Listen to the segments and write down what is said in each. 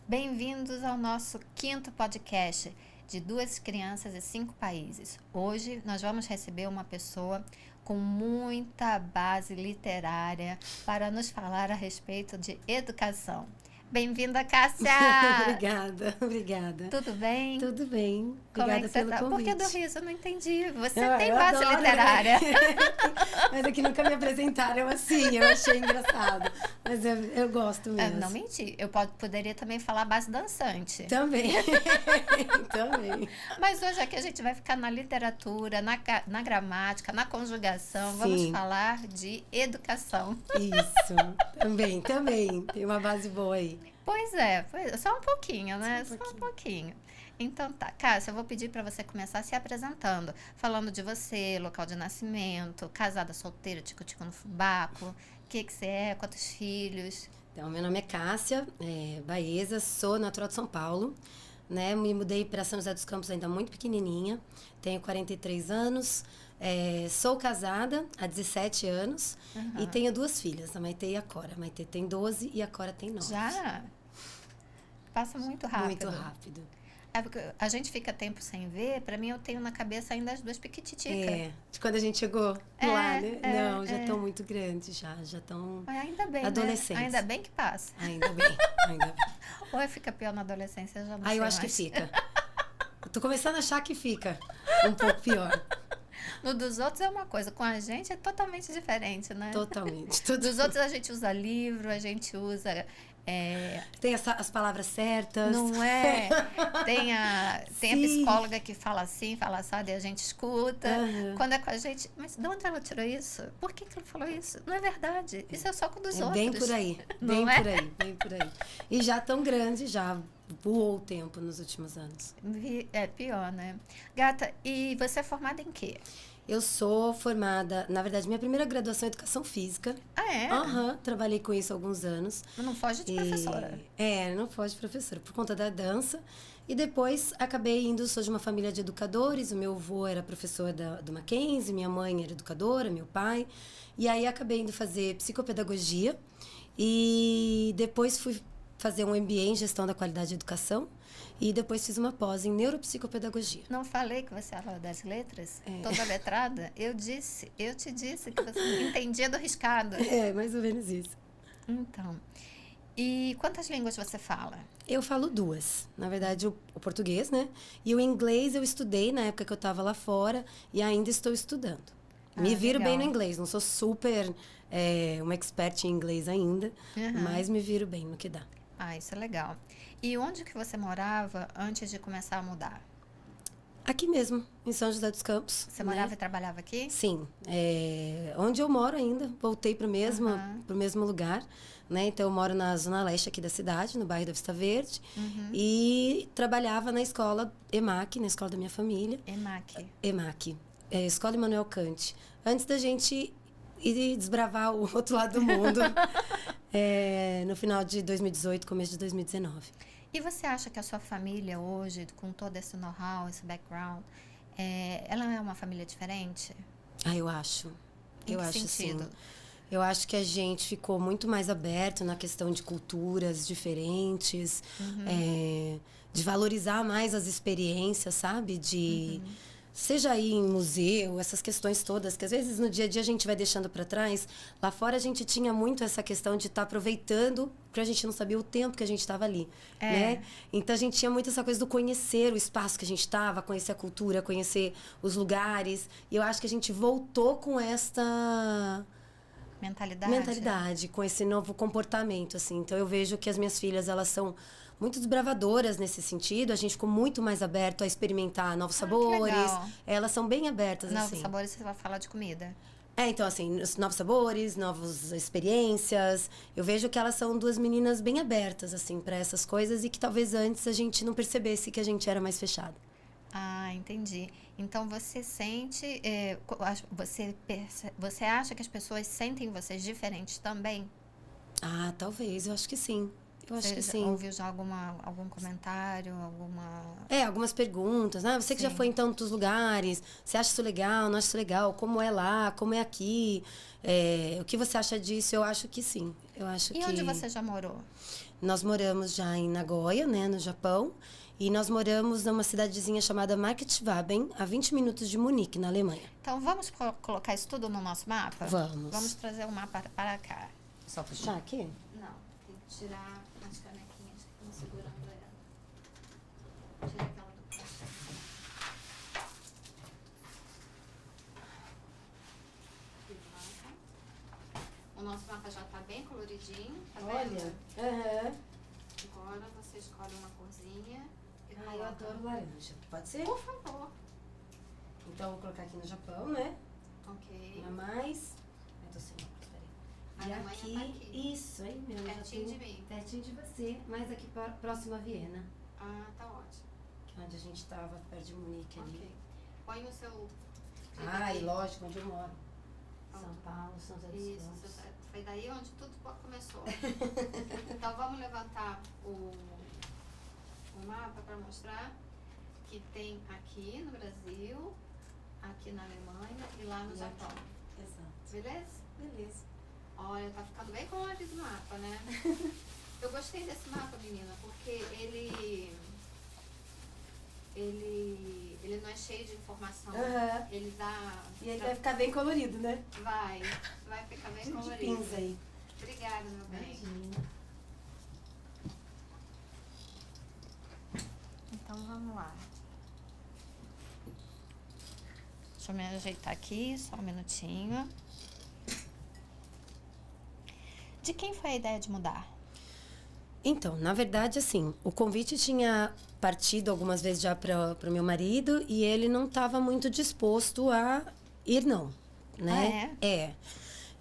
Bem-vindos ao nosso quinto podcast de Duas Crianças e Cinco Países. Hoje nós vamos receber uma pessoa com muita base literária para nos falar a respeito de educação. Bem-vinda, Cássia! Obrigada. Tudo bem? Tudo bem. Como é Obrigada que você pelo tá? Por convite. que do riso? Eu não entendi. Você Eu tem base adoro, literária. né? Mas aqui nunca me apresentaram assim, eu achei engraçado. Mas eu gosto mesmo. Não menti. Eu poderia também falar base dançante. Também. Também. Mas hoje aqui a gente vai ficar na literatura, na gramática, na conjugação. Vamos Sim. falar de educação. Isso. Também. Tem uma base boa aí. Pois é, só um pouquinho, né? Só um Só um pouquinho. Então tá, Cássia, eu vou pedir para você começar se apresentando, falando de você, local de nascimento, casada, solteira, tico-tico no fubaco, o que você é, quantos filhos. Então, meu nome é Cássia, Baeza, sou natural de São Paulo, né? Me mudei para São José dos Campos ainda muito pequenininha, tenho 43 anos, sou casada há 17 anos e tenho duas filhas, a Maitê e a Cora. A Maitê tem 12 e a Cora tem 9. Já? Passa muito rápido. Muito rápido. É porque a gente fica tempo sem ver, pra mim eu tenho na cabeça ainda as duas piquititicas. De quando a gente chegou lá, né? Não, já estão muito grandes, já estão Mas ainda bem, adolescentes. né? Ainda bem que passa. Ainda bem. Ou fica pior na adolescência, eu já não Ah, sei eu acho que mais. fica. Eu tô começando a achar que fica um pouco pior. No dos outros é uma coisa, com a gente é totalmente diferente, né? Totalmente. Dos outros a gente usa livro, a gente usa... Tem as palavras certas. Não é? Tem a Sim. psicóloga que fala assim, fala assado e a gente escuta. Aham. Quando é com a gente, mas de onde ela tirou isso? Por que ela falou isso? Não é verdade. Isso é só com dos outros. Bem por aí. Não Bem é? por aí, bem por aí. E já tão grande, já voou o tempo nos últimos anos. É pior, né? Gata, e você é formada em quê? Eu sou formada, na verdade, minha primeira graduação é em Educação Física. Ah, é? Trabalhei com isso há alguns anos. Não foge de professora. Não foge de professora, por conta da dança. E depois acabei indo, sou de uma família de educadores, o meu avô era professor do Mackenzie, minha mãe era educadora, meu pai. E aí acabei indo fazer psicopedagogia e depois fui fazer um MBA em Gestão da Qualidade da Educação e depois fiz uma pós em Neuropsicopedagogia. Não falei que você era das letras? Toda letrada? Eu te disse que você entendia do riscado. É, mais ou menos isso. Então, e quantas línguas você fala? Eu falo duas. Na verdade, o português, né? E o inglês eu estudei na época que eu estava lá fora e ainda estou estudando. Me viro legal. bem no inglês. Não sou super uma expert em inglês ainda, mas me viro bem no que dá. Ah, isso é legal. E onde que você morava antes de começar a mudar? Aqui mesmo, em São José dos Campos. Você morava e trabalhava aqui? Sim. Onde eu moro ainda. Voltei para o mesmo lugar. Né? Então, eu moro na zona leste aqui da cidade, no bairro da Vista Verde. E trabalhava na escola EMAC, na escola da minha família. EMAC. Escola Immanuel Kant. Antes da gente ir desbravar o outro lado do mundo. No final de 2018, começo de 2019. E você acha que a sua família hoje, com todo esse know-how, esse background, ela é uma família diferente? Eu acho. Em que sentido? Sim. Eu acho que a gente ficou muito mais aberto na questão de culturas diferentes, de valorizar mais as experiências, sabe? Seja aí em museu, essas questões todas, que às vezes no dia a dia a gente vai deixando para trás. Lá fora a gente tinha muito essa questão de estar aproveitando, porque a gente não sabia o tempo que a gente estava ali, né? Então a gente tinha muito essa coisa do conhecer o espaço que a gente estava, conhecer a cultura, conhecer os lugares. E eu acho que a gente voltou com esta mentalidade, com esse novo comportamento, assim. Então eu vejo que as minhas filhas, elas são muito desbravadoras nesse sentido. A gente ficou muito mais aberto a experimentar novos sabores. Elas são bem abertas, assim. Novos sabores, você vai falar de comida. Então, assim, novos sabores, novas experiências. Eu vejo que elas são duas meninas bem abertas, assim, para essas coisas e que talvez antes a gente não percebesse que a gente era mais fechada. Ah, entendi. Então você sente, você acha que as pessoas sentem vocês diferentes também? Talvez, eu acho que sim. Eu acho Você que sim. ouviu já algum comentário, alguma... Algumas perguntas, né? Você que já Sim. foi em tantos lugares, você acha isso legal, não acha isso legal? Como é lá, como é aqui? O que você acha disso? Eu acho que sim. Eu acho E que... onde você já morou? Nós moramos já em Nagoya, né, no Japão. E nós moramos numa cidadezinha chamada Marktschwaben, a 20 minutos de Munique, na Alemanha. Então, vamos colocar isso tudo no nosso mapa? Vamos. Vamos trazer o mapa para cá. Só puxar aqui? Não, tem que tirar as canequinhas que estão segurando ela. Tira aquela do plástico. O nosso mapa já está bem coloridinho, tá vendo? Aham. Agora você escolhe uma corzinha e Eu coloca. adoro laranja. Pode ser? Por favor. Então, vou colocar aqui no Japão, né? Ok. Uma mais. Eu tô sem óculos, peraí. A E Alemanha aqui, tá aqui. isso aí mesmo. já Pertinho tenho- de mim. Pertinho de você, mais aqui próximo a Viena, Ah, tá ótimo. que é onde a gente tava, perto de Munique ali. Ok. Põe no seu... Ah, e lógico, onde eu moro. Ah. São Paulo, São José dos Isso, Campos. foi daí onde tudo começou. Então vamos levantar o mapa para mostrar que tem aqui no Brasil, aqui na Alemanha e lá no E Japão. aqui. Exato. Beleza? Beleza. Olha, tá ficando bem colorido o mapa, né? Eu gostei desse mapa, menina, porque ele não é cheio de informação. Aham. Ele dá... E aí vai ficar bem colorido, né? Vai ficar bem Cheio de colorido. pins aí. Obrigada, meu bem. Imagina. Então vamos lá. Deixa eu me ajeitar aqui, só um minutinho. De quem foi a ideia de mudar? Então, na verdade, assim, o convite tinha partido algumas vezes já para o meu marido e ele não estava muito disposto a ir, não, né? É.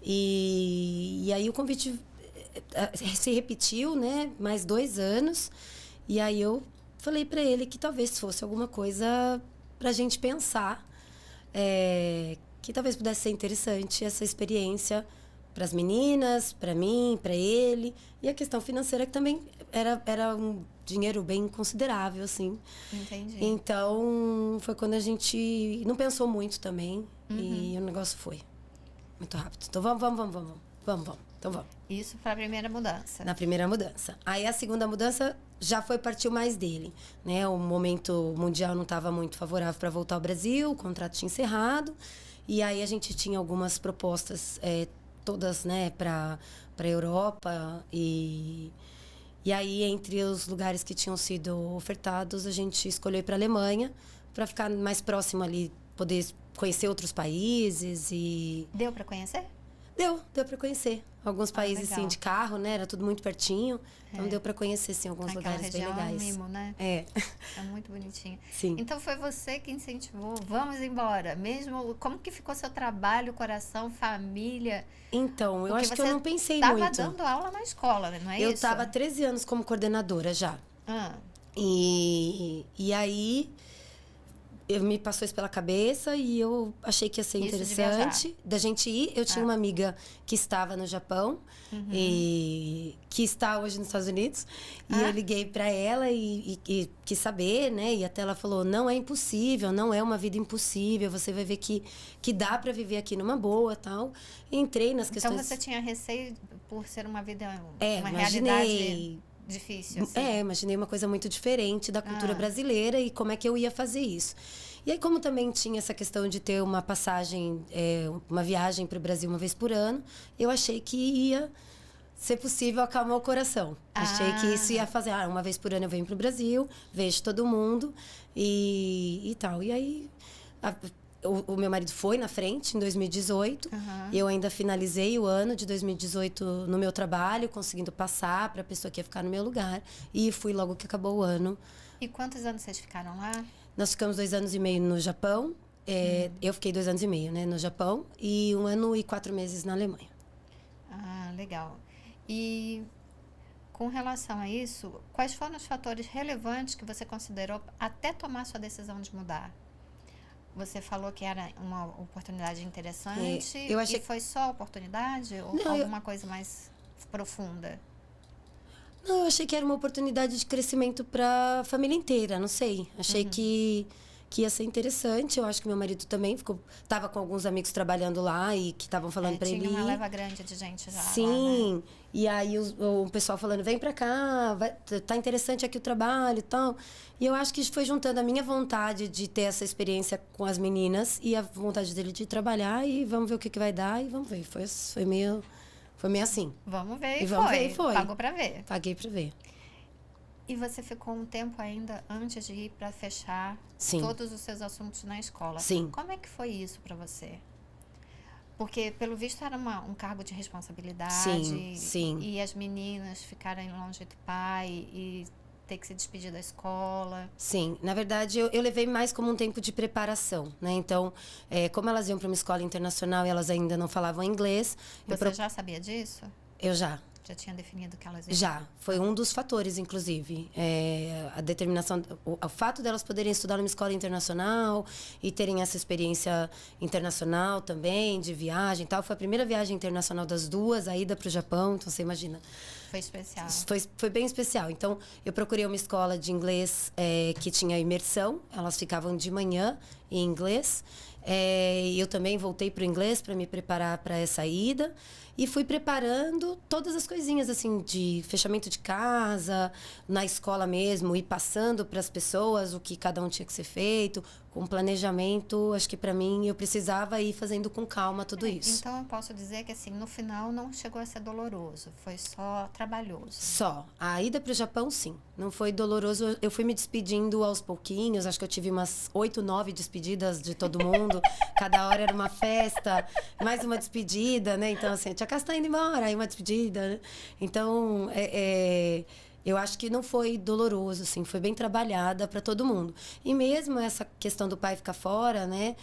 E aí o convite se repetiu, né? Mais 2 anos. E aí eu falei para ele que talvez fosse alguma coisa para a gente pensar, que talvez pudesse ser interessante essa experiência para as meninas, para mim, para ele. E a questão financeira que também era um dinheiro bem considerável, assim. Entendi. Então, foi quando a gente não pensou muito também. E o negócio foi muito rápido. Então, vamos. Então, vamos. Isso para a primeira mudança. Na primeira mudança. Aí, a segunda mudança já partiu mais dele, né? O momento mundial não estava muito favorável para voltar ao Brasil, o contrato tinha encerrado. E aí, a gente tinha algumas propostas, todas, né, para a Europa. E aí, entre os lugares que tinham sido ofertados, a gente escolheu ir para a Alemanha, para ficar mais próximo ali, poder conhecer outros países e... Deu para conhecer? Deu para conhecer. Alguns países, legal. assim, de carro, né? Era tudo muito pertinho. Então, deu para conhecer, sim, alguns Aquela lugares bem região é um legais. mimo, né? É. É muito bonitinho. Sim. Então foi você que incentivou. Vamos embora. Mesmo, como que ficou seu trabalho, coração, família? Então, eu Porque acho que eu você não pensei Tava muito. dando aula na escola, né? Não é Eu isso? estava há 13 anos como coordenadora já. Ah, E aí, me passou isso pela cabeça e eu achei que ia ser Isso de interessante da gente ir. Eu tinha Ah. uma amiga que estava no Japão e que está hoje nos Estados Unidos. E Ah. eu liguei para ela e quis saber, né? E até ela falou: não é impossível, não é uma vida impossível. Você vai ver que dá para viver aqui numa boa, tal. E entrei nas então questões. você tinha receio por ser uma vida, uma imaginei. realidade difícil, assim? Imaginei uma coisa muito diferente da cultura brasileira e como é que eu ia fazer isso. E aí, como também tinha essa questão de ter uma passagem, uma viagem para o Brasil uma vez por ano, eu achei que ia ser possível acalmar o coração. Achei que isso ia fazer, uma vez por ano eu venho para o Brasil, vejo todo mundo e tal. E aí, o meu marido foi na frente em 2018. Eu ainda finalizei o ano de 2018 no meu trabalho, conseguindo passar para a pessoa que ia ficar no meu lugar. E fui logo que acabou o ano. E quantos anos vocês ficaram lá? Nós ficamos 2 anos e meio no Japão. Eu fiquei 2 anos e meio, né, no Japão. E 1 ano e 4 meses na Alemanha. Ah, legal. E com relação a isso, quais foram os fatores relevantes que você considerou até tomar sua decisão de mudar? Você falou que era uma oportunidade interessante. eu achei- E foi só oportunidade ou Não, alguma coisa mais profunda? Não, eu achei que era uma oportunidade de crescimento para a família inteira, não sei. Achei que ia ser interessante. Eu acho que meu marido também tava com alguns amigos trabalhando lá e que estavam falando para ele Tinha uma ir. leva grande de gente já Sim, lá, né? e aí o pessoal falando, vem pra cá, tá interessante aqui o trabalho e tal. E eu acho que foi juntando a minha vontade de ter essa experiência com as meninas e a vontade dele de trabalhar e vamos ver o que vai dar e vamos ver. Foi meio assim. Vamos ver, E vamos ver, e foi. Pagou pra ver. Paguei pra ver. E você ficou um tempo ainda antes de ir para fechar Sim. todos os seus assuntos na escola. Sim. Como é que foi isso para você? Porque, pelo visto, era um cargo de responsabilidade. Sim, sim. E as meninas ficarem longe do pai e ter que se despedir da escola. Sim, na verdade eu levei mais como um tempo de preparação, né? Então, como elas iam para uma escola internacional e elas ainda não falavam inglês... Você já sabia disso? Eu já. Já tinha definido que elas iam? Já, foi um dos fatores, inclusive. A determinação, o fato delas poderem estudar numa escola internacional e terem essa experiência internacional também, de viagem e tal. Foi a primeira viagem internacional das duas, a ida para o Japão, então você imagina. Foi especial. Foi bem especial. Então, eu procurei uma escola de inglês que tinha imersão, elas ficavam de manhã em inglês. Eu também voltei para o inglês para me preparar para essa ida. E fui preparando todas as coisinhas, assim, de fechamento de casa, na escola mesmo, e passando para as pessoas o que cada um tinha que ser feito, com planejamento. Acho que para mim eu precisava ir fazendo com calma tudo isso. Então eu posso dizer que, assim, no final não chegou a ser doloroso, foi só trabalhoso. Só. A ida para o Japão, sim. Não foi doloroso. Eu fui me despedindo aos pouquinhos. Acho que eu tive umas 8, 9 despedidas de todo mundo. Cada hora era uma festa, mais uma despedida, né? Então, assim, a tia Cássia tá indo embora, aí uma despedida, né? Então, eu acho que não foi doloroso, assim, foi bem trabalhada para todo mundo. E mesmo essa questão do pai ficar fora, né?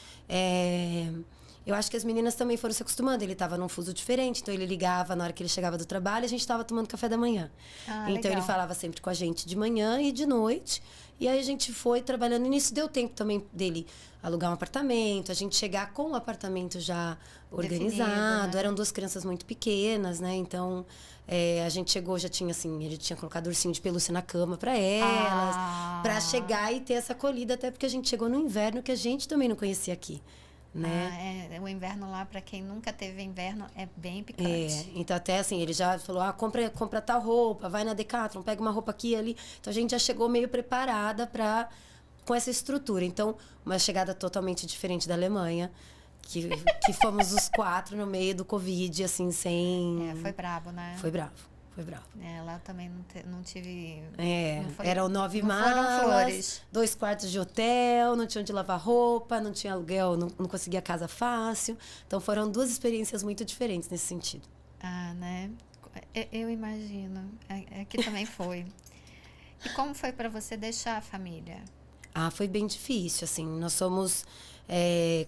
Eu acho que as meninas também foram se acostumando. Ele estava num fuso diferente, então ele ligava na hora que ele chegava do trabalho, a gente estava tomando café da manhã. Então legal. ele falava sempre com a gente de manhã e de noite. E aí a gente foi trabalhando nisso. Deu tempo também dele alugar um apartamento, a gente chegar com o apartamento já organizado. Definido, né? Eram duas crianças muito pequenas, né? Então a gente chegou, já tinha assim, ele tinha colocado ursinho de pelúcia na cama para elas, para chegar e ter essa acolhida, até porque a gente chegou no inverno que a gente também não conhecia aqui. Né? O inverno lá, para quem nunca teve inverno, é bem picante. Então até assim, ele já falou, compra tal roupa, vai na Decathlon, pega uma roupa aqui e ali. Então a gente já chegou meio preparada com essa estrutura. Então, uma chegada totalmente diferente da Alemanha, que fomos os 4 no meio do Covid, assim, sem... Foi brabo, né? Foi bravo. Lá também não tive... Eram 9 malas, 2 quartos de hotel, não tinha onde lavar roupa, não tinha aluguel, não conseguia casa fácil. Então foram 2 experiências muito diferentes nesse sentido. Né? Eu imagino. Aqui também foi. E como foi para você deixar a família? Foi bem difícil, assim. Nós somos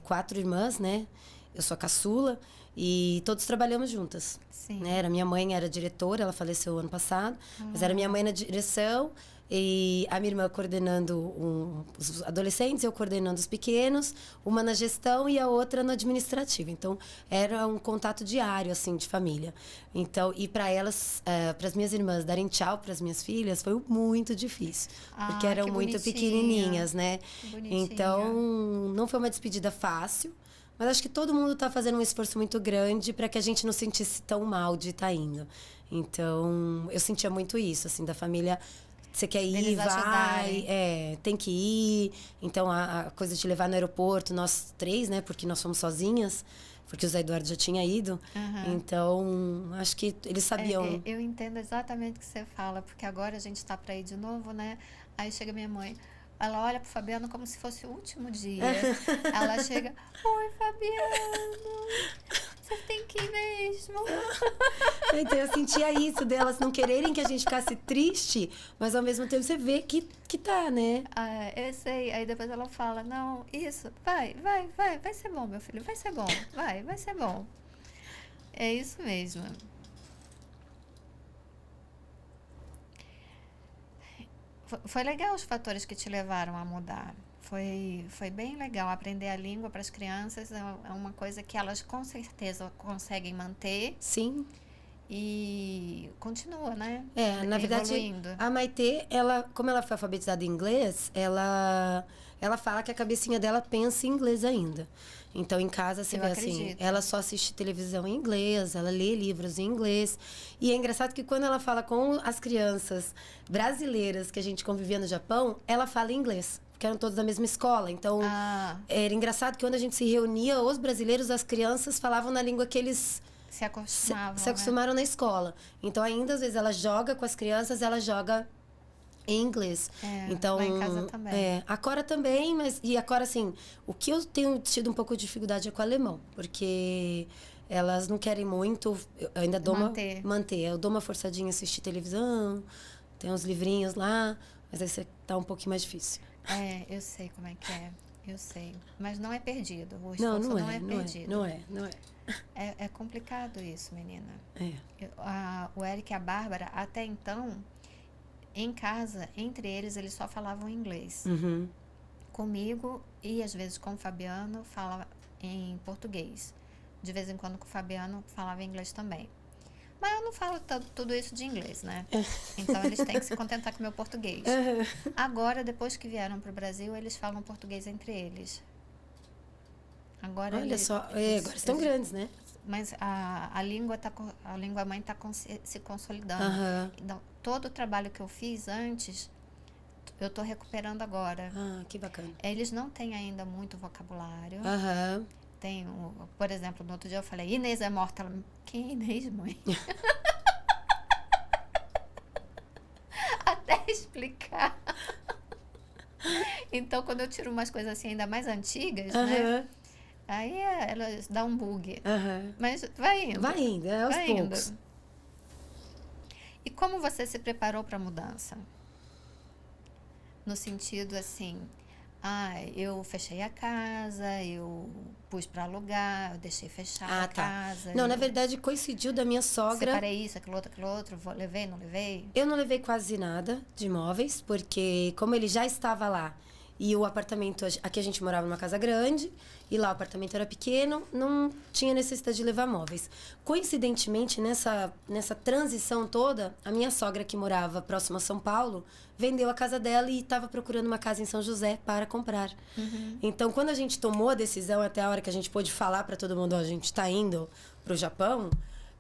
4 irmãs, né? Eu sou a caçula. E todos trabalhamos juntas. Sim. Né? Minha mãe era diretora, ela faleceu ano passado. Mas era minha mãe na direção e a minha irmã coordenando os adolescentes, eu coordenando os pequenos, uma na gestão e a outra no administrativo. Então, era um contato diário, assim, de família. Então, e para elas, para as minhas irmãs darem tchau para as minhas filhas, foi muito difícil. Porque eram muito pequenininhas, né? Então, não foi uma despedida fácil. Mas acho que todo mundo está fazendo um esforço muito grande para que a gente não sentisse tão mal de estar indo. Então, eu sentia muito isso, assim, da família. Você quer ir, vai, tem que ir. Então, a coisa de levar no aeroporto, nós 3, né? Porque nós fomos sozinhas, porque o Zé Eduardo já tinha ido. Então, acho que eles sabiam. Eu entendo exatamente o que você fala, porque agora a gente está para ir de novo, né? Aí chega minha mãe. Ela olha pro Fabiano como se fosse o último dia. Ela chega, oi, Fabiano, você tem que ir mesmo. Então eu sentia isso delas não quererem que a gente ficasse triste, mas ao mesmo tempo você vê que tá, né? Eu sei. Aí depois ela fala, não, isso, vai ser bom, meu filho, vai ser bom, vai ser bom. É isso mesmo. Foi legal os fatores que te levaram a mudar. Foi bem legal aprender a língua para as crianças. É uma coisa que elas com certeza conseguem manter. Sim. E continua, né? Na verdade, evoluindo. a Maitê, como ela foi alfabetizada em inglês, ela fala que a cabecinha dela pensa em inglês ainda. Então, em casa, você vê assim, ela só assiste televisão em inglês, ela lê livros em inglês. E é engraçado que quando ela fala com as crianças brasileiras que a gente convivia no Japão, ela fala em inglês, porque eram todos da mesma escola. Então, era engraçado que quando a gente se reunia, os brasileiros, as crianças falavam na língua que eles se acostumaram na escola. Então, ainda às vezes ela joga com as crianças, ela joga em inglês. Então, lá em casa também. A Cora também, e a Cora, assim, o que eu tenho tido um pouco de dificuldade é com o alemão, porque elas não querem muito, eu ainda dou manter. Eu dou uma forçadinha, assistir televisão, tem uns livrinhos lá, mas aí tá um pouquinho mais difícil. Eu sei como é que é, eu sei. Mas não é perdido, o esforço não é perdido. Não é. É complicado isso, menina. O Eric e a Bárbara, até então, em casa, entre eles só falavam inglês. Uhum. Comigo e às vezes com o Fabiano falava em português. De vez em quando com o Fabiano falava inglês também. Mas eu não falo tudo isso de inglês, né? Então eles têm que se contentar com o meu português. Agora, depois que vieram para o Brasil, eles falam português entre eles. Agora olha só, agora estão grandes, né? Mas a língua mãe está se consolidando. Então, todo o trabalho que eu fiz antes, eu estou recuperando agora. Que bacana. Eles não têm ainda muito vocabulário. Tem, por exemplo, no outro dia eu falei, Inês é morta. Ela, quem é Inês, mãe? Até explicar. Então, quando eu tiro umas coisas assim, ainda mais antigas, né? Aí ela dá um bug. Mas vai indo. Vai indo, aos poucos. E como você se preparou para a mudança? No sentido assim, eu fechei a casa, eu pus para alugar, eu deixei fechar a casa. Não, na verdade coincidiu da minha sogra. Separei isso, aquilo outro, levei, não levei? Eu não levei quase nada de móveis, porque como ele já estava lá, e o apartamento, aqui a gente morava numa casa grande, e lá o apartamento era pequeno, não tinha necessidade de levar móveis. Coincidentemente, nessa transição toda, a minha sogra, que morava próximo a São Paulo, vendeu a casa dela e estava procurando uma casa em São José para comprar. Então, quando a gente tomou a decisão, até a hora que a gente pôde falar para todo mundo, a gente está indo para o Japão,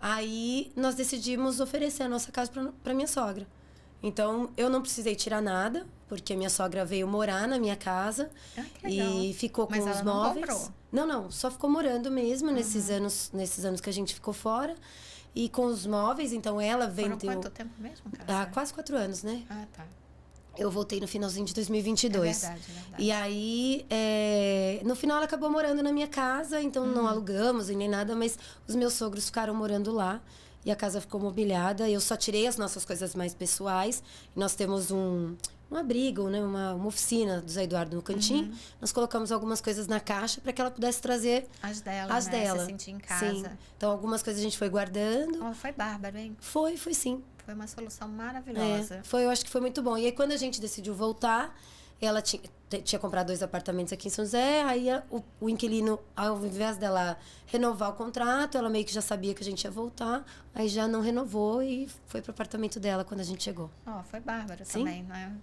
aí nós decidimos oferecer a nossa casa para minha sogra. Então, eu não precisei tirar nada, porque a minha sogra veio morar na minha casa e ficou com os móveis. Não, só ficou morando mesmo nesses anos que a gente ficou fora. E com os móveis, então ela vendeu... Foram quanto tempo mesmo, cara? Quase 4 anos, né? Tá. Eu voltei no finalzinho de 2022. É verdade. E aí, no final, ela acabou morando na minha casa, então não alugamos e nem nada, mas os meus sogros ficaram morando lá. E a casa ficou mobiliada. Eu só tirei as nossas coisas mais pessoais. Nós temos um abrigo, né? Uma oficina do Zé Eduardo no cantinho. Nós colocamos algumas coisas na caixa para que ela pudesse trazer as dela. Se sentir em casa. Sim. Então, algumas coisas a gente foi guardando. Foi bárbaro, hein? Foi sim. Foi uma solução maravilhosa. Eu acho que foi muito bom. E aí, quando a gente decidiu voltar, ela tinha comprado 2 apartamentos aqui em São José, aí o inquilino, ao invés dela renovar o contrato, ela meio que já sabia que a gente ia voltar, aí já não renovou e foi pro apartamento dela quando a gente chegou. Foi bárbaro também, né?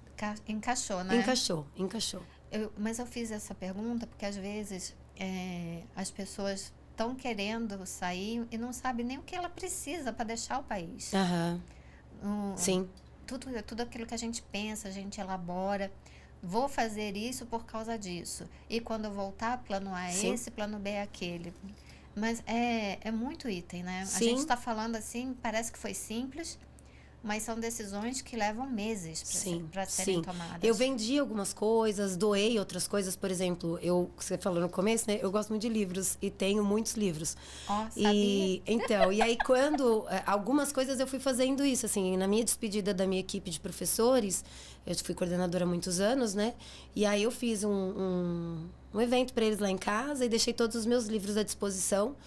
Encaixou, né? Encaixou. Mas eu fiz essa pergunta porque às vezes as pessoas estão querendo sair e não sabem nem o que ela precisa para deixar o país. Sim. Tudo aquilo que a gente pensa, a gente elabora. Vou fazer isso por causa disso. E quando eu voltar, plano A é esse, plano B é aquele. Mas é muito item, né? Sim. A gente está falando assim, parece que foi simples, mas são decisões que levam meses para serem tomadas. Eu vendi algumas coisas, doei outras coisas. Por exemplo, você falou no começo, né? Eu gosto muito de livros e tenho muitos livros. Sabia? E aí quando... algumas coisas eu fui fazendo isso, assim, na minha despedida da minha equipe de professores, eu fui coordenadora há muitos anos, né? E aí eu fiz um evento para eles lá em casa e deixei todos os meus livros à disposição.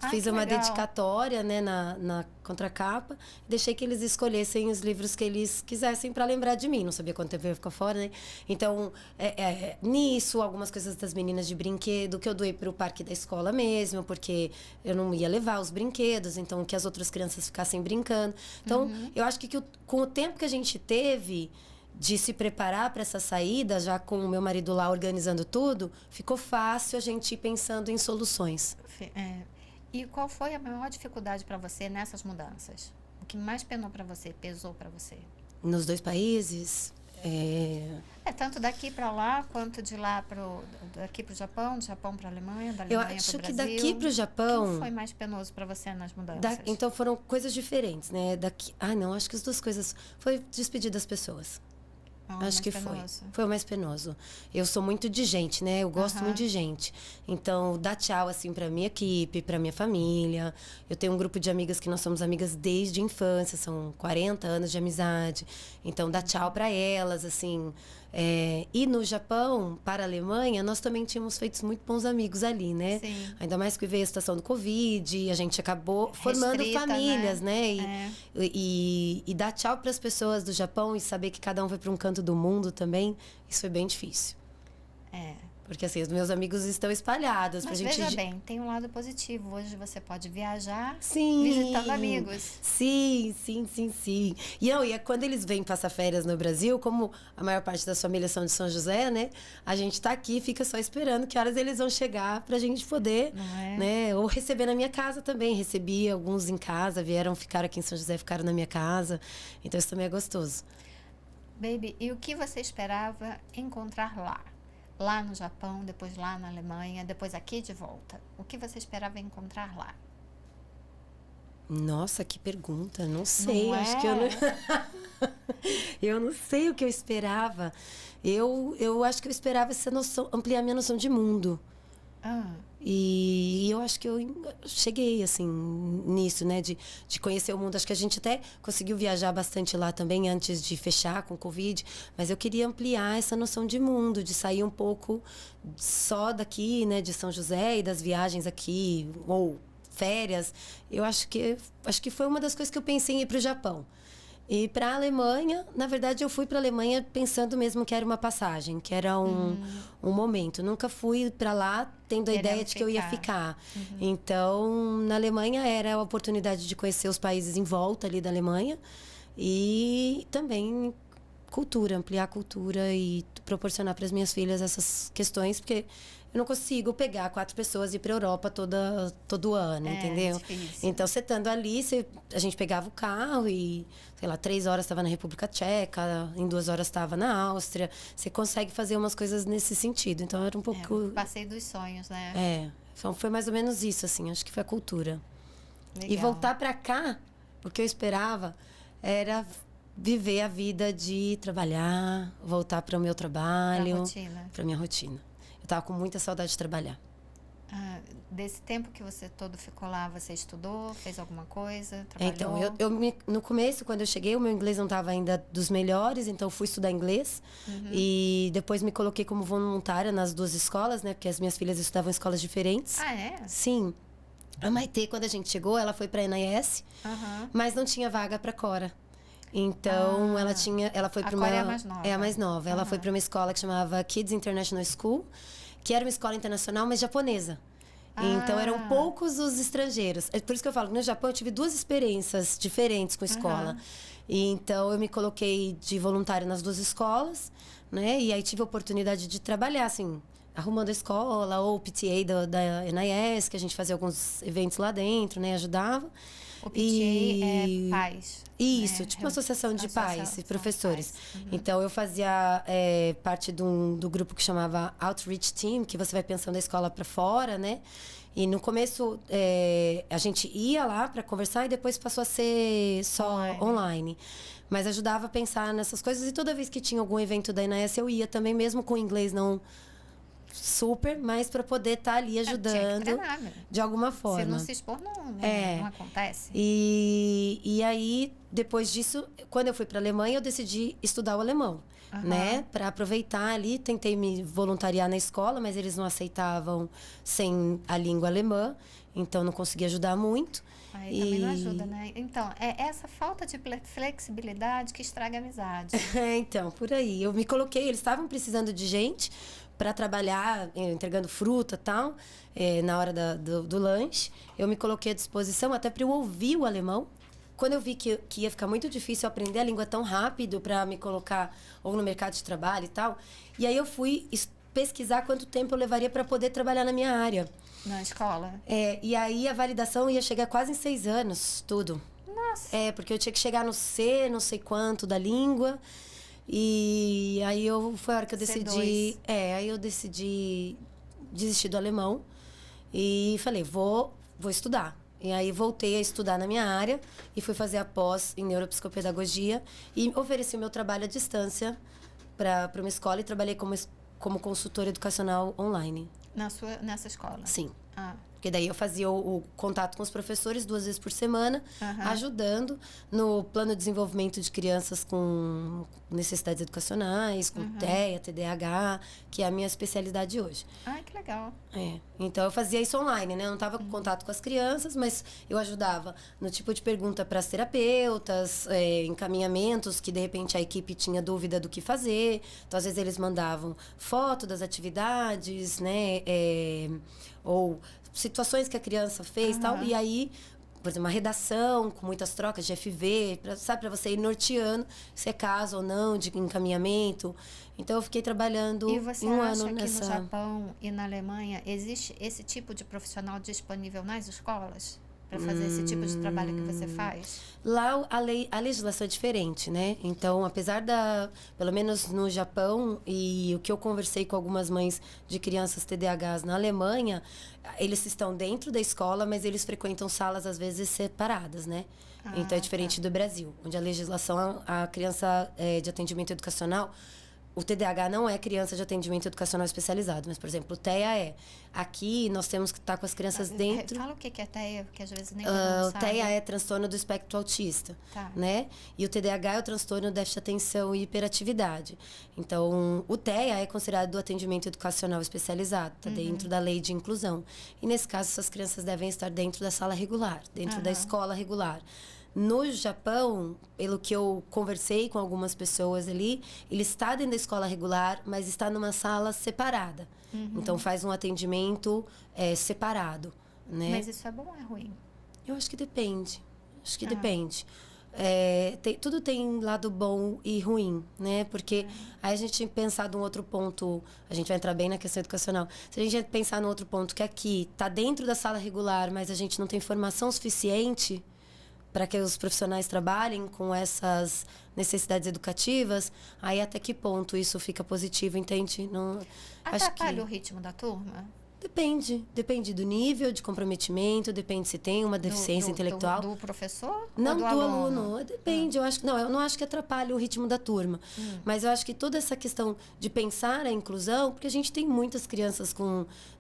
Fiz que uma legal. dedicatória, né, na contracapa. Deixei que eles escolhessem os livros que eles quisessem para lembrar de mim. Não sabia quanto tempo eu ia ficar fora, né? Então, nisso, algumas coisas das meninas de brinquedo que eu doei para o parque da escola mesmo, porque eu não ia levar os brinquedos, então que as outras crianças ficassem brincando. Então, eu acho que com o tempo que a gente teve de se preparar para essa saída, já com o meu marido lá organizando tudo, ficou fácil a gente ir pensando em soluções. E qual foi a maior dificuldade para você nessas mudanças? O que mais pesou para você? Nos 2 países, Tanto daqui para lá, quanto de lá daqui para o Japão, do Japão para a Alemanha, da eu Alemanha acho para o que Brasil. daqui para o O Japão... que foi mais penoso para você nas mudanças? Então foram coisas diferentes, né? Não, acho que as 2 coisas... Foi despedir das pessoas. Acho que foi o mais penoso. Eu sou muito de gente, né? Eu gosto muito de gente. Então, dar tchau, assim, pra minha equipe, pra minha família. Eu tenho um grupo de amigas que nós somos amigas desde a infância, são 40 anos de amizade. Então, dar tchau pra elas, assim. E no Japão, para a Alemanha, nós também tínhamos feito muito bons amigos ali, né? Sim. Ainda mais que veio a situação do Covid, e a gente acabou formando famílias, né? E dar tchau para as pessoas do Japão e saber que cada um foi para um canto do mundo também, isso foi bem difícil. Porque assim, os meus amigos estão espalhados. Mas pra gente... veja bem, tem um lado positivo. Hoje você pode viajar sim, visitando amigos. Sim. E quando eles vêm passar férias no Brasil, como a maior parte das famílias são de São José, né? A gente tá aqui, fica só esperando que horas eles vão chegar pra gente poder, né? Ou receber na minha casa também. Recebi alguns em casa, ficaram aqui em São José, ficaram na minha casa. Então isso também é gostoso. Baby, e o que você esperava encontrar lá? Lá no Japão, depois lá na Alemanha, depois aqui de volta. O que você esperava encontrar lá? Nossa, que pergunta. Não sei. Não acho que eu não... eu não sei o que eu esperava. Eu acho que eu esperava essa noção, ampliar minha noção de mundo. E eu acho que eu cheguei, assim, nisso, né? De conhecer o mundo. Acho que a gente até conseguiu viajar bastante lá também, antes de fechar com o Covid. Mas eu queria ampliar essa noção de mundo, de sair um pouco só daqui, né? De São José e das viagens aqui, ou férias. Eu acho que foi uma das coisas que eu pensei em ir para o Japão. E para a Alemanha, na verdade, eu fui para a Alemanha pensando mesmo que era uma passagem, que era um momento. Nunca fui para lá tendo a ideia de que eu ia ficar. Então, na Alemanha era a oportunidade de conhecer os países em volta ali da Alemanha e também cultura, ampliar a cultura e proporcionar para as minhas filhas essas questões, porque eu não consigo pegar 4 pessoas e ir para a Europa todo ano, entendeu? Difícil. Então, você estando ali, a gente pegava o carro e, sei lá, 3 horas estava na República Tcheca, em 2 horas estava na Áustria. Você consegue fazer umas coisas nesse sentido. Então, era um pouco... passeio dos sonhos, né? Então, foi mais ou menos isso, assim. Acho que foi a cultura. Legal. E voltar para cá, o que eu esperava era viver a vida de trabalhar, voltar para o meu trabalho. Para minha rotina. Eu estava com muita saudade de trabalhar. Desse tempo que você todo ficou lá, você estudou, fez alguma coisa, trabalhou? Então, no começo, quando eu cheguei, o meu inglês não estava ainda dos melhores, então eu fui estudar inglês. E depois me coloquei como voluntária nas 2 escolas, né? Porque as minhas filhas estudavam em escolas diferentes. Ah, é? Sim. A Maitê, quando a gente chegou, ela foi para a NIS, mas não tinha vaga para Cora. Então, ela foi para uma... Cora é a mais nova. É a mais nova. Ela foi para uma escola que chamava Kids International School, que era uma escola internacional, mas japonesa. Então, eram poucos os estrangeiros. É por isso que eu falo que no Japão eu tive 2 experiências diferentes com escola. E, então, eu me coloquei de voluntária nas 2 escolas, né? E aí tive a oportunidade de trabalhar, assim, arrumando a escola, ou o PTA da NIS, que a gente fazia alguns eventos lá dentro, né? Ajudava. O PTA é pais. Isso, tipo uma associação de pais e professores. Então, eu fazia parte do grupo que chamava Outreach Team, que você vai pensando a escola para fora, né? E no começo, a gente ia lá para conversar e depois passou a ser só online. Mas ajudava a pensar nessas coisas. E toda vez que tinha algum evento da NIS, eu ia também, mesmo com o inglês não super, mas para poder estar ali Tinha que ajudando treinar, né? de alguma Se forma. não se expor, não acontece. E aí, depois disso, quando eu fui para a Alemanha, eu decidi estudar o alemão, né? Para aproveitar ali, tentei me voluntariar na escola, mas eles não aceitavam sem a língua alemã, então não consegui ajudar muito. Aí também não ajuda, né? Então, é essa falta de flexibilidade que estraga a amizade. Então, por aí. Eu me coloquei, eles estavam precisando de gente para trabalhar, entregando fruta e tal, na hora do lanche. Eu me coloquei à disposição até para eu ouvir o alemão. Quando eu vi que ia ficar muito difícil aprender a língua tão rápido para me colocar ou no mercado de trabalho e tal. E aí eu fui pesquisar quanto tempo eu levaria para poder trabalhar na minha área. Na escola? E aí a validação ia chegar quase em 6 anos, tudo. Nossa! Porque eu tinha que chegar no C, não sei quanto da língua. E aí foi a hora que eu decidi. C2. Aí eu decidi desistir do alemão e falei, vou estudar. E aí voltei a estudar na minha área e fui fazer a pós em neuropsicopedagogia e ofereci o meu trabalho à distância para uma escola e trabalhei como consultora educacional online. Nessa escola? Sim. Ah. Porque daí eu fazia o contato com os professores 2 vezes por semana, ajudando no plano de desenvolvimento de crianças com necessidades educacionais, com TEA, TDAH, que é a minha especialidade hoje. Ai, que legal. Então eu fazia isso online, né? Eu não estava com contato com as crianças, mas eu ajudava no tipo de pergunta para as terapeutas, encaminhamentos que de repente a equipe tinha dúvida do que fazer. Então às vezes eles mandavam foto das atividades, né? Ou situações que a criança fez e tal. E aí, por exemplo, uma redação com muitas trocas de FV, para você ir norteando se é caso ou não de encaminhamento. Então, eu fiquei trabalhando um ano nessa... E você acha que no Japão e na Alemanha existe esse tipo de profissional disponível nas escolas? Para fazer esse tipo de trabalho que você faz? Lá a legislação é diferente, né? Então, apesar pelo menos no Japão, e o que eu conversei com algumas mães de crianças TDAHs na Alemanha, eles estão dentro da escola, mas eles frequentam salas, às vezes, separadas, né? Então, é diferente do Brasil, onde a legislação, a criança de atendimento educacional... O TDAH não é criança de atendimento educacional especializado, mas, por exemplo, o TEA é. Aqui, nós temos que estar com as crianças dentro... Fala o que é TEA, porque às vezes nem todo mundo O sabe. TEA é transtorno do espectro autista, né? E o TDAH é o transtorno de déficit de atenção e hiperatividade. Então, o TEA é considerado do atendimento educacional especializado, está dentro da lei de inclusão. E, nesse caso, essas crianças devem estar dentro da sala regular, dentro da escola regular. No Japão, pelo que eu conversei com algumas pessoas ali, ele está dentro da escola regular, mas está numa sala separada. Então, faz um atendimento separado, né? Mas isso é bom ou é ruim? Eu acho que depende. Depende. Tudo tem lado bom e ruim, né? Porque aí a gente tem que pensar num outro ponto, a gente vai entrar bem na questão educacional. Se a gente pensar num outro ponto que aqui está dentro da sala regular, mas a gente não tem formação suficiente para que os profissionais trabalhem com essas necessidades educativas, aí até que ponto isso fica positivo, entende? Não, atrapalha o ritmo da turma? Depende do nível de comprometimento, depende se tem uma deficiência intelectual. Do professor? Não, ou do aluno. Depende, eu não acho que atrapalha o ritmo da turma. Mas eu acho que toda essa questão de pensar a inclusão, porque a gente tem muitas crianças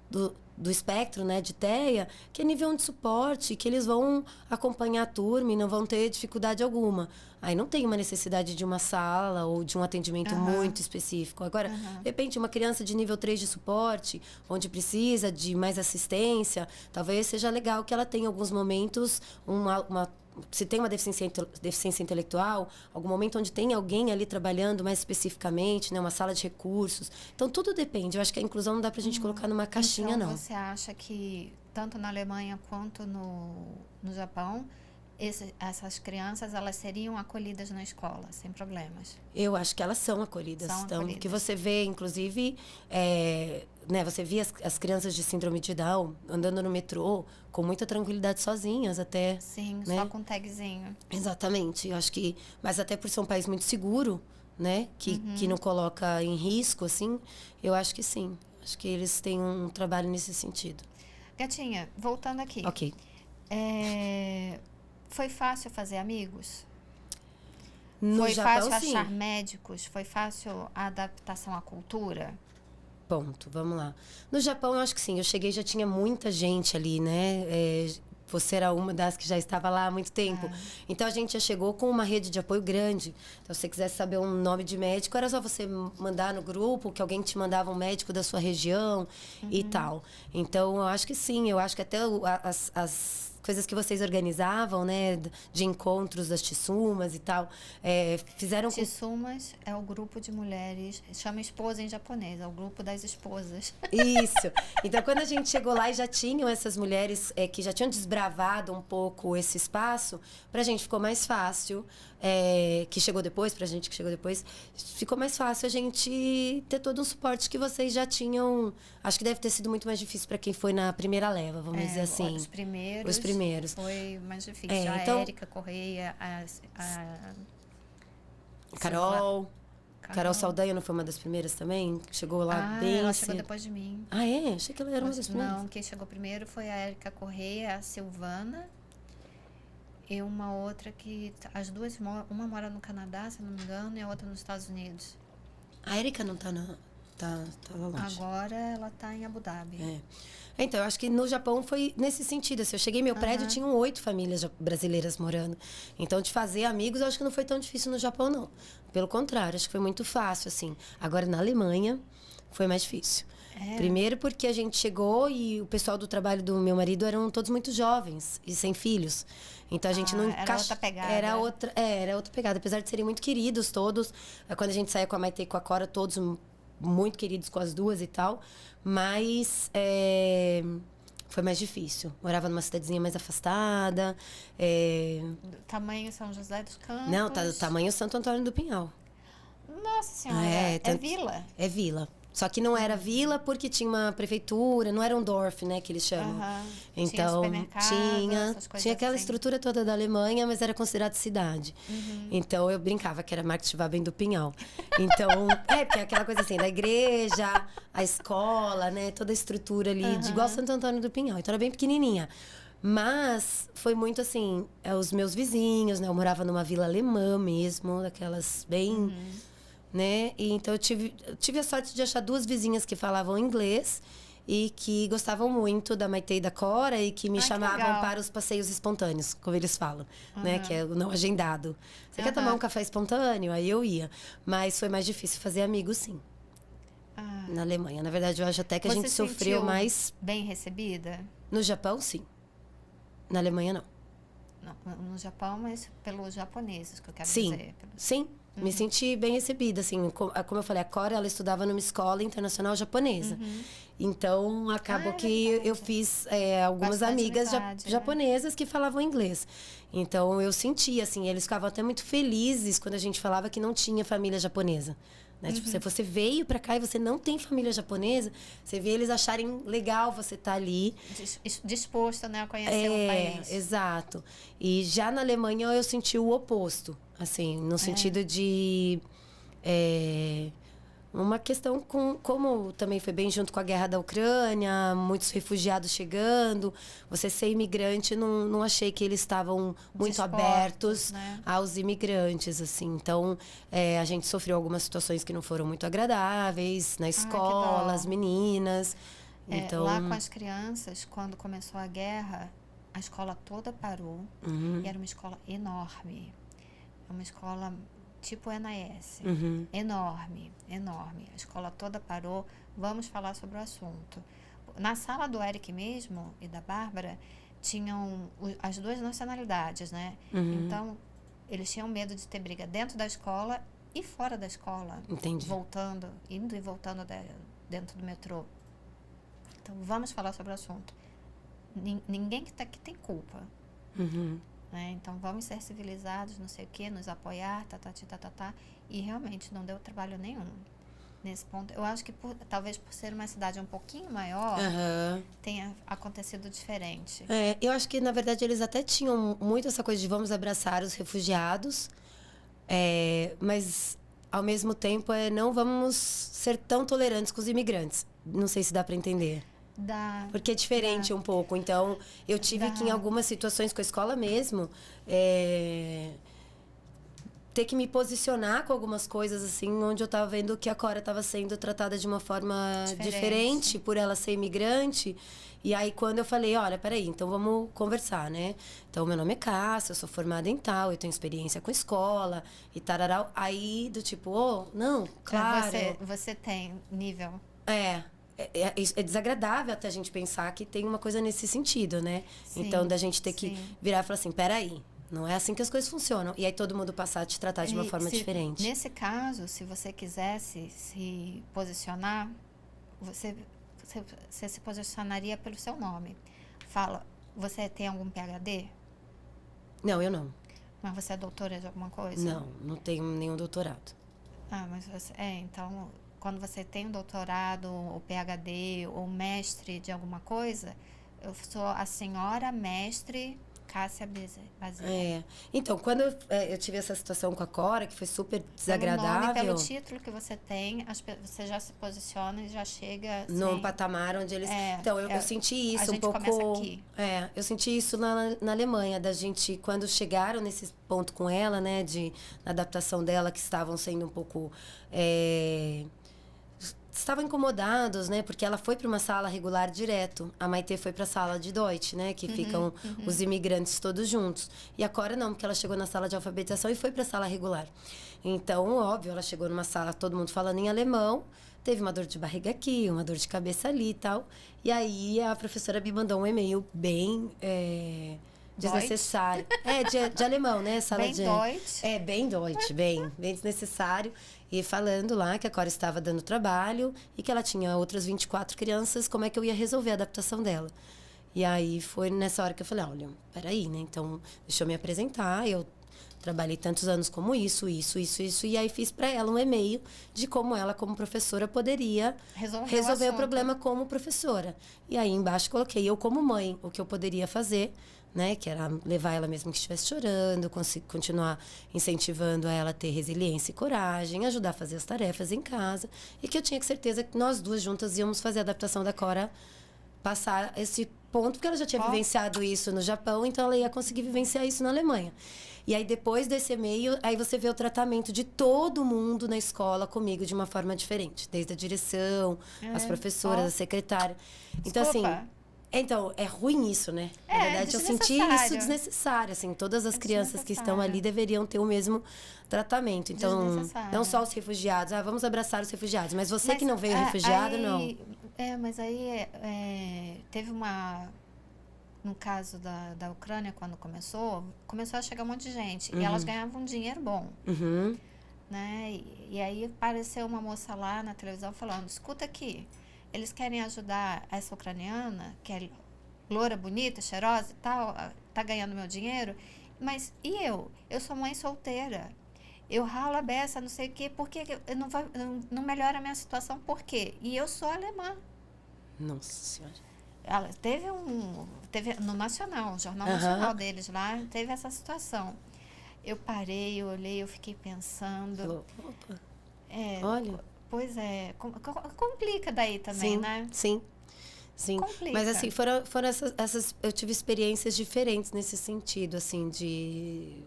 do espectro, né, de TEA, que é nível de suporte, que eles vão acompanhar a turma e não vão ter dificuldade alguma. Aí não tem uma necessidade de uma sala ou de um atendimento muito específico. Agora, de repente, uma criança de nível 3 de suporte, onde precisa de mais assistência, talvez seja legal que ela tenha alguns momentos, se tem uma deficiência intelectual, algum momento onde tem alguém ali trabalhando mais especificamente, né, uma sala de recursos. Então, tudo depende. Eu acho que a inclusão não dá pra gente colocar numa caixinha, então, não. Você acha que, tanto na Alemanha quanto no Japão, essas crianças, elas seriam acolhidas na escola, sem problemas? Eu acho que elas são acolhidas. Que você vê, inclusive, né, você via as crianças de síndrome de Down andando no metrô com muita tranquilidade sozinhas até. Sim, né? só com tagzinho. Exatamente. Eu acho que, mas até por ser um país muito seguro, né, que não coloca em risco, assim, eu acho que sim. Acho que eles têm um trabalho nesse sentido. Gatinha, voltando aqui. Ok. Foi fácil fazer amigos? No Foi Japão, fácil sim. achar médicos? Foi fácil a adaptação à cultura? ponto, vamos lá. No Japão, eu acho que sim. Eu cheguei, já tinha muita gente ali, né? Você era uma das que já estava lá há muito tempo. Então, a gente já chegou com uma rede de apoio grande. Então, se você quisesse saber um nome de médico, era só você mandar no grupo, que alguém te mandava um médico da sua região e tal. Então, eu acho que sim. Eu acho que até as coisas que vocês organizavam, né? De encontros das Tsumas e tal, fizeram... Tsumas é o grupo de mulheres, chama esposa em japonês, é o grupo das esposas. Isso. Então, quando a gente chegou lá e já tinham essas mulheres que já tinham desbravado um pouco esse espaço, pra gente ficou mais fácil, que chegou depois, pra gente que chegou depois, ficou mais fácil a gente ter todo um suporte que vocês já tinham. Acho que deve ter sido muito mais difícil pra quem foi na primeira leva, vamos dizer assim. Os primeiros. Foi mais difícil. Então, Érica Correia, Carol Saldanha não foi uma das primeiras também? Chegou lá bem ela cedo. chegou depois de mim. Ah, é? Achei que ela era uma das primeiras. Não, quem chegou primeiro foi a Érica Correia, a Silvana e uma outra que... As duas, uma mora no Canadá, se não me engano, e a outra nos Estados Unidos. A Érica não tá lá longe. Agora ela tá em Abu Dhabi. Então, eu acho que no Japão foi nesse sentido. Assim, eu cheguei, meu prédio tinham 8 famílias brasileiras morando. Então, de fazer amigos, eu acho que não foi tão difícil no Japão, não. Pelo contrário, acho que foi muito fácil, assim. Agora, na Alemanha, foi mais difícil. Primeiro porque a gente chegou e o pessoal do trabalho do meu marido eram todos muito jovens e sem filhos. Então, a gente não Era outra pegada. Era outra pegada. Apesar de serem muito queridos todos. Quando a gente saía com a Maite e com a Cora, todos muito queridos com as duas e tal. Mas foi mais difícil. Morava numa cidadezinha mais afastada. Tamanho São José dos Campos. Não, tá do tamanho Santo Antônio do Pinhal. Nossa Senhora, é vila? É vila. Só que não era vila porque tinha uma prefeitura, não era um Dorf, né, que eles chamam. Então, tinha aquela estrutura toda da Alemanha, mas era considerado cidade. Então, eu brincava que era Marktschwaben do Pinhal. Então, porque é aquela coisa assim, da igreja, a escola, né, toda a estrutura ali, de igual Santo Antônio do Pinhal. Então, era bem pequenininha. Mas foi muito assim, os meus vizinhos, né, eu morava numa vila alemã mesmo, daquelas bem... Né? E então eu tive a sorte de achar 2 vizinhas que falavam inglês e que gostavam muito da Maite e da Cora e que me chamavam para os passeios espontâneos, como eles falam, né? Que é o não agendado. Você quer tomar um café espontâneo? Aí eu ia. Mas foi mais difícil fazer amigos, sim. Na Alemanha. Na verdade, eu acho até que a gente sofreu mais... bem recebida? No Japão, sim. Na Alemanha, não. No Japão, mas pelos japoneses, que eu quero dizer. Sim. Me senti bem recebida, assim. Como eu falei, a Cora, ela estudava numa escola internacional japonesa. Então, acabou que eu fiz algumas amigas japonesas que falavam inglês. Então, eu sentia, assim, eles ficavam até muito felizes quando a gente falava que não tinha família japonesa. Né? Tipo, se você veio pra cá e você não tem família japonesa, você vê eles acharem legal você estar ali. Disposto, né, a conhecer o país. Exato. E já na Alemanha eu senti o oposto. Assim, no sentido de... uma questão como também foi bem junto com a guerra da Ucrânia, muitos refugiados chegando. Você ser imigrante, não achei que eles estavam muito abertos, né, aos imigrantes, assim. Então, a gente sofreu algumas situações que não foram muito agradáveis na escola, as meninas. Então... Lá com as crianças, quando começou a guerra, a escola toda parou. E era uma escola enorme. Uma escola tipo NAS. Enorme. A escola toda parou. Vamos falar sobre o assunto. Na sala do Eric mesmo e da Bárbara, tinham as 2 nacionalidades, né? Então, eles tinham medo de ter briga dentro da escola e fora da escola. Entendi. Indo e voltando dentro do metrô. Então, vamos falar sobre o assunto. Ninguém que está aqui tem culpa. Né? Então, vamos ser civilizados, não sei o quê, nos apoiar, e realmente não deu trabalho nenhum nesse ponto. Eu acho que talvez por ser uma cidade um pouquinho maior, tenha acontecido diferente. Eu acho que, na verdade, eles até tinham muito essa coisa de vamos abraçar os refugiados, mas, ao mesmo tempo, não vamos ser tão tolerantes com os imigrantes. Não sei se dá para entender. Porque é diferente um pouco. Então, eu tive que, em algumas situações com a escola mesmo, ter que me posicionar com algumas coisas, assim, onde eu tava vendo que a Cora tava sendo tratada de uma forma diferente por ela ser imigrante. E aí, quando eu falei, olha, peraí, então vamos conversar, né? Então, meu nome é Cássia, eu sou formada em tal, eu tenho experiência com escola e tararau. Aí, do tipo, não, claro. Você tem nível. É desagradável até a gente pensar que tem uma coisa nesse sentido, né? Sim, então, da gente ter que virar e falar assim, peraí, não é assim que as coisas funcionam. E aí todo mundo passar a te tratar de uma forma diferente. Nesse caso, se você quisesse se posicionar, você se posicionaria pelo seu nome. Fala, você tem algum PhD? Não, eu não. Mas você é doutora de alguma coisa? Não tenho nenhum doutorado. Mas você... então, quando você tem um doutorado, ou PhD, ou mestre de alguma coisa, eu sou a senhora mestre Cássia Bazile. Então, quando eu tive essa situação com a Cora, que foi super desagradável... Pelo título que você tem, você já se posiciona e já chega... Num patamar onde eles... Então, eu senti isso um pouco... A gente começa aqui. Eu senti isso na Alemanha, da gente... Quando chegaram nesse ponto com ela, né? Na adaptação dela, que estavam sendo um pouco... estavam incomodados, né? Porque ela foi para uma sala regular direto. A Maitê foi para a sala de Deutsch, né? Que ficam os imigrantes todos juntos. E a Cora não, porque ela chegou na sala de alfabetização e foi para a sala regular. Então, óbvio, ela chegou numa sala, todo mundo falando em alemão. Teve uma dor de barriga aqui, uma dor de cabeça ali e tal. E aí, a professora me mandou um e-mail bem... desnecessário. De alemão, né? Sala bem Deutsch. Bem Deutsch, bem desnecessário. E falando lá que a Cora estava dando trabalho e que ela tinha outras 24 crianças, como é que eu ia resolver a adaptação dela. E aí foi nessa hora que eu falei, olha, peraí, né? Então, deixa eu me apresentar, eu trabalhei tantos anos como isso. E aí fiz para ela um e-mail de como ela, como professora, poderia resolver o problema como professora. E aí embaixo coloquei eu como mãe, o que eu poderia fazer, né? Que era levar ela mesmo que estivesse chorando, continuar incentivando a ela a ter resiliência e coragem, ajudar a fazer as tarefas em casa. E que eu tinha certeza que nós duas juntas íamos fazer a adaptação da Cora passar esse ponto, porque ela já tinha vivenciado isso no Japão, então ela ia conseguir vivenciar isso na Alemanha. E aí, depois desse e-mail, aí você vê o tratamento de todo mundo na escola comigo de uma forma diferente. Desde a direção, as professoras, a secretária. Então, assim... Então, é ruim isso, né? Na verdade, eu senti isso desnecessário, assim. Todas as crianças que estão ali deveriam ter o mesmo tratamento. Então, não só os refugiados. Vamos abraçar os refugiados. Mas você que não veio refugiado, não. Mas aí teve uma... No caso da Ucrânia, quando começou a chegar um monte de gente. E elas ganhavam um dinheiro bom. Né? E aí apareceu uma moça lá na televisão falando, escuta aqui, eles querem ajudar essa ucraniana, que é loura, bonita, cheirosa e tal, tá ganhando meu dinheiro, mas e eu? Eu sou mãe solteira. Eu ralo a beça, não sei o quê, por que não melhora a minha situação? Por quê? E eu sou alemã. Nossa Senhora. Ela teve no Nacional, o Jornal Nacional deles lá, teve essa situação. Eu parei, eu olhei, eu fiquei pensando. Opa. Olha. Pois é, complica daí também, né? Sim. Complica. Mas assim, foram essas... Eu tive experiências diferentes nesse sentido, assim, de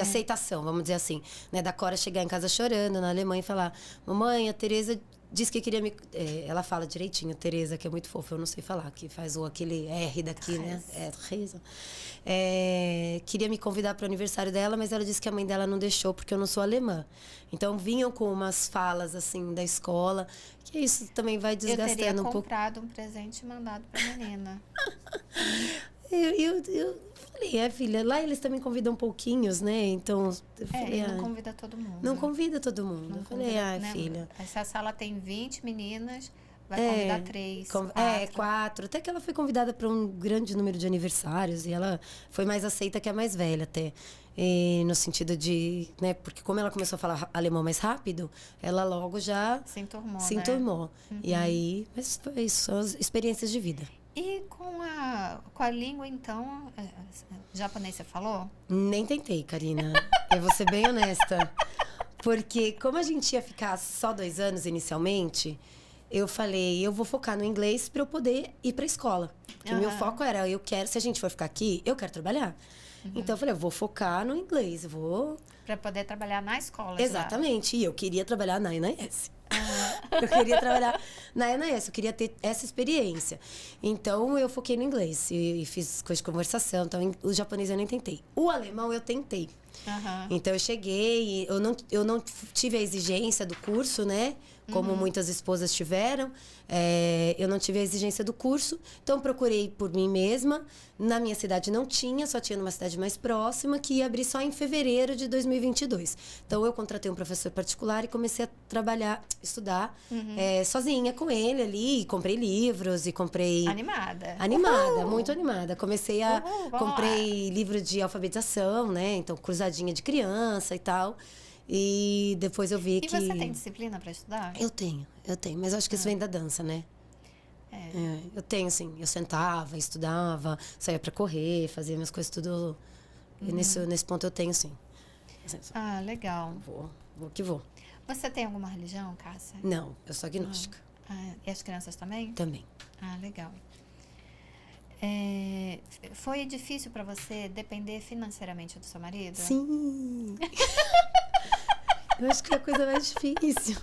aceitação, vamos dizer assim. Né? Da Cora chegar em casa chorando na Alemanha e falar, mamãe, a Tereza disse que queria me... ela fala direitinho, Tereza, que é muito fofa, eu não sei falar, que faz aquele R daqui, né? Tereza. Queria me convidar para o aniversário dela, mas ela disse que a mãe dela não deixou porque eu não sou alemã. Então, vinham com umas falas, assim, da escola, que isso também vai desgastando um pouco. Eu teria comprado um presente e mandado para a menina. Eu falei, filha, lá eles também convidam pouquinhos, né? Então, eu falei, não convida todo mundo. Não convida todo mundo. Eu falei, né? filha. Se a sala tem 20 meninas, vai convidar 3, 4. Até que ela foi convidada para um grande número de aniversários e ela foi mais aceita que a mais velha até. E no sentido de, né, porque como ela começou a falar alemão mais rápido, ela logo já se enturmou. Né? E aí, mas foi isso, são as experiências de vida. E com a língua, então, japonês você falou? Nem tentei, Karina. Eu vou ser bem honesta. Porque como a gente ia ficar só 2 anos inicialmente, eu falei, eu vou focar no inglês para eu poder ir para a escola. Porque o meu foco era, se a gente for ficar aqui, eu quero trabalhar. Então, eu falei, eu vou focar no inglês, Para poder trabalhar na escola. Exatamente. E eu queria trabalhar na INAS. Eu queria trabalhar na INAS, eu queria ter essa experiência. Então, eu foquei no inglês e fiz coisa de conversação. Então, o japonês eu nem tentei. O alemão eu tentei. Então, eu cheguei, eu não tive a exigência do curso, né? Como muitas esposas tiveram. Eu não tive a exigência do curso. Então, procurei por mim mesma. Na minha cidade não tinha, só tinha numa cidade mais próxima, que ia abrir só em fevereiro de 2022. Então, eu contratei um professor particular e comecei a trabalhar, estudar sozinha com ele ali. Comprei livros e comprei... Animada. Animada, muito animada. Comecei a... Comprei livro de alfabetização, né? Então, cruzadinha de criança e tal. E depois eu vi que... E você tem disciplina para estudar? Eu tenho. Mas eu acho que isso vem da dança, né? Eu tenho, sim. Eu sentava, estudava, saía pra correr, fazia minhas coisas tudo. E nesse ponto eu tenho, sim. Ah, legal. Vou que vou. Você tem alguma religião, Cássia? Não, eu sou agnóstica. E as crianças também? Também. Ah, legal. Foi difícil para você depender financeiramente do seu marido? Sim! Eu acho que é a coisa mais difícil.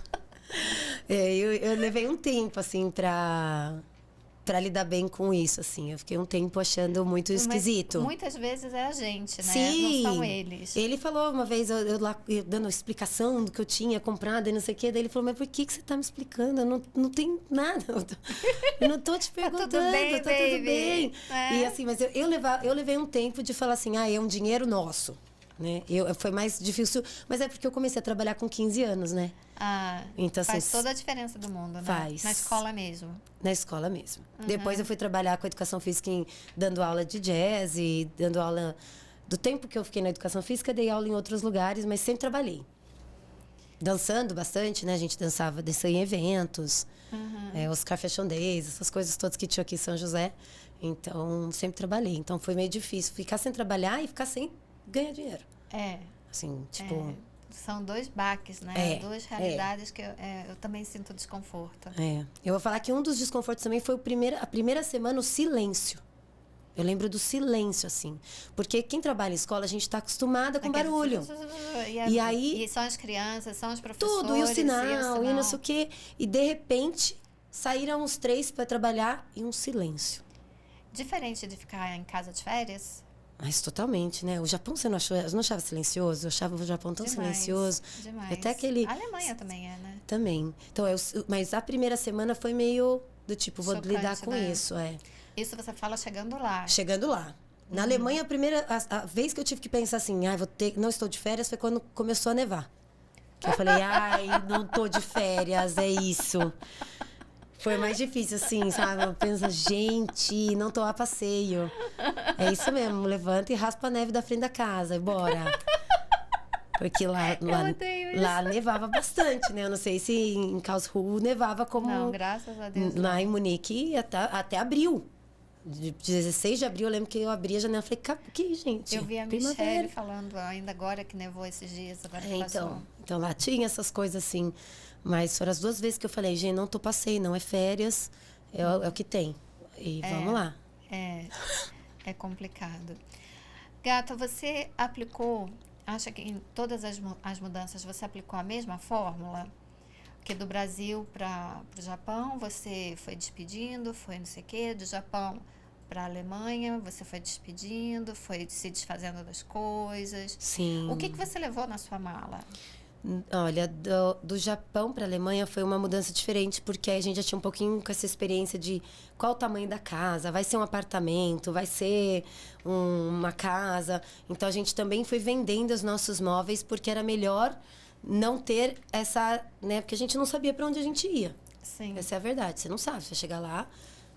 Eu levei um tempo, assim, pra lidar bem com isso, assim. Eu fiquei um tempo achando muito esquisito. Mas muitas vezes é a gente, né? Sim. Não são eles. Ele falou uma vez, eu lá dando explicação do que eu tinha comprado e não sei o quê. Daí ele falou, mas por que você tá me explicando? Eu não tem nada. Eu não tô te perguntando. Tá tudo bem. E assim, mas eu levei um tempo de falar assim, é um dinheiro nosso. Né? Foi mais difícil, mas é porque eu comecei a trabalhar com 15 anos, né? Então, faz toda a diferença do mundo, né? Faz. Na escola mesmo. Na escola mesmo. Depois eu fui trabalhar com educação física, dando aula de jazz e dando aula... Do tempo que eu fiquei na educação física, dei aula em outros lugares, mas sempre trabalhei. Dançando bastante, né? A gente dançava em eventos, Oscar Fashion Days, essas coisas todas que tinha aqui em São José. Então, sempre trabalhei. Então, foi meio difícil ficar sem trabalhar e ficar sem ganhar dinheiro. Assim, tipo... São dois baques, né? Duas realidades que eu também sinto desconforto. Eu vou falar que um dos desconfortos também foi a primeira semana, o silêncio. Eu lembro do silêncio, assim. Porque quem trabalha em escola, a gente está acostumada com barulho. E aí... E são as crianças, são os professores. Tudo, e o sinal, e não sei o quê. E, de repente, saíram os 3 para trabalhar e um silêncio. Diferente de ficar em casa de férias? Mas totalmente, né? O Japão, você não achava silencioso? Eu achava o Japão tão silencioso. Demais. Até aquele... A Alemanha também é, né? Também. Então, mas a primeira semana foi meio do tipo, vou lidar com isso, Isso você fala chegando lá. Chegando lá. Na Alemanha, a vez que eu tive que pensar assim, não estou de férias, foi quando começou a nevar. Que eu falei, não tô de férias, é isso. Foi mais difícil, assim, sabe? Eu penso, gente, não tô a passeio. É isso mesmo, levanta e raspa a neve da frente da casa e bora. Porque lá nevava bastante, né? Eu não sei se em Karlsruhe nevava como... Não, graças a Deus. Lá em Munique até abril. De 16 de abril, eu lembro que eu abri a janela e falei, que gente? Eu vi a Michelle falando ainda agora que nevou esses dias, agora que passou. Então lá tinha essas coisas assim. Mas foram as 2 vezes que eu falei, gente, não tô passeio, não é férias, é o que tem. E vamos lá. É complicado. Gata, você aplicou, acha que em todas as mudanças você aplicou a mesma fórmula? Porque do Brasil para o Japão, você foi despedindo, foi não sei o quê, do Japão para a Alemanha, você foi despedindo, foi se desfazendo das coisas. Sim. O que você levou na sua mala? Olha, do Japão para a Alemanha foi uma mudança diferente, porque a gente já tinha um pouquinho com essa experiência de qual o tamanho da casa, vai ser um apartamento, vai ser uma casa. Então, a gente também foi vendendo os nossos móveis, porque era melhor não ter essa... né? Porque a gente não sabia para onde a gente ia. Sim. Essa é a verdade. Você não sabe. Você chegar lá,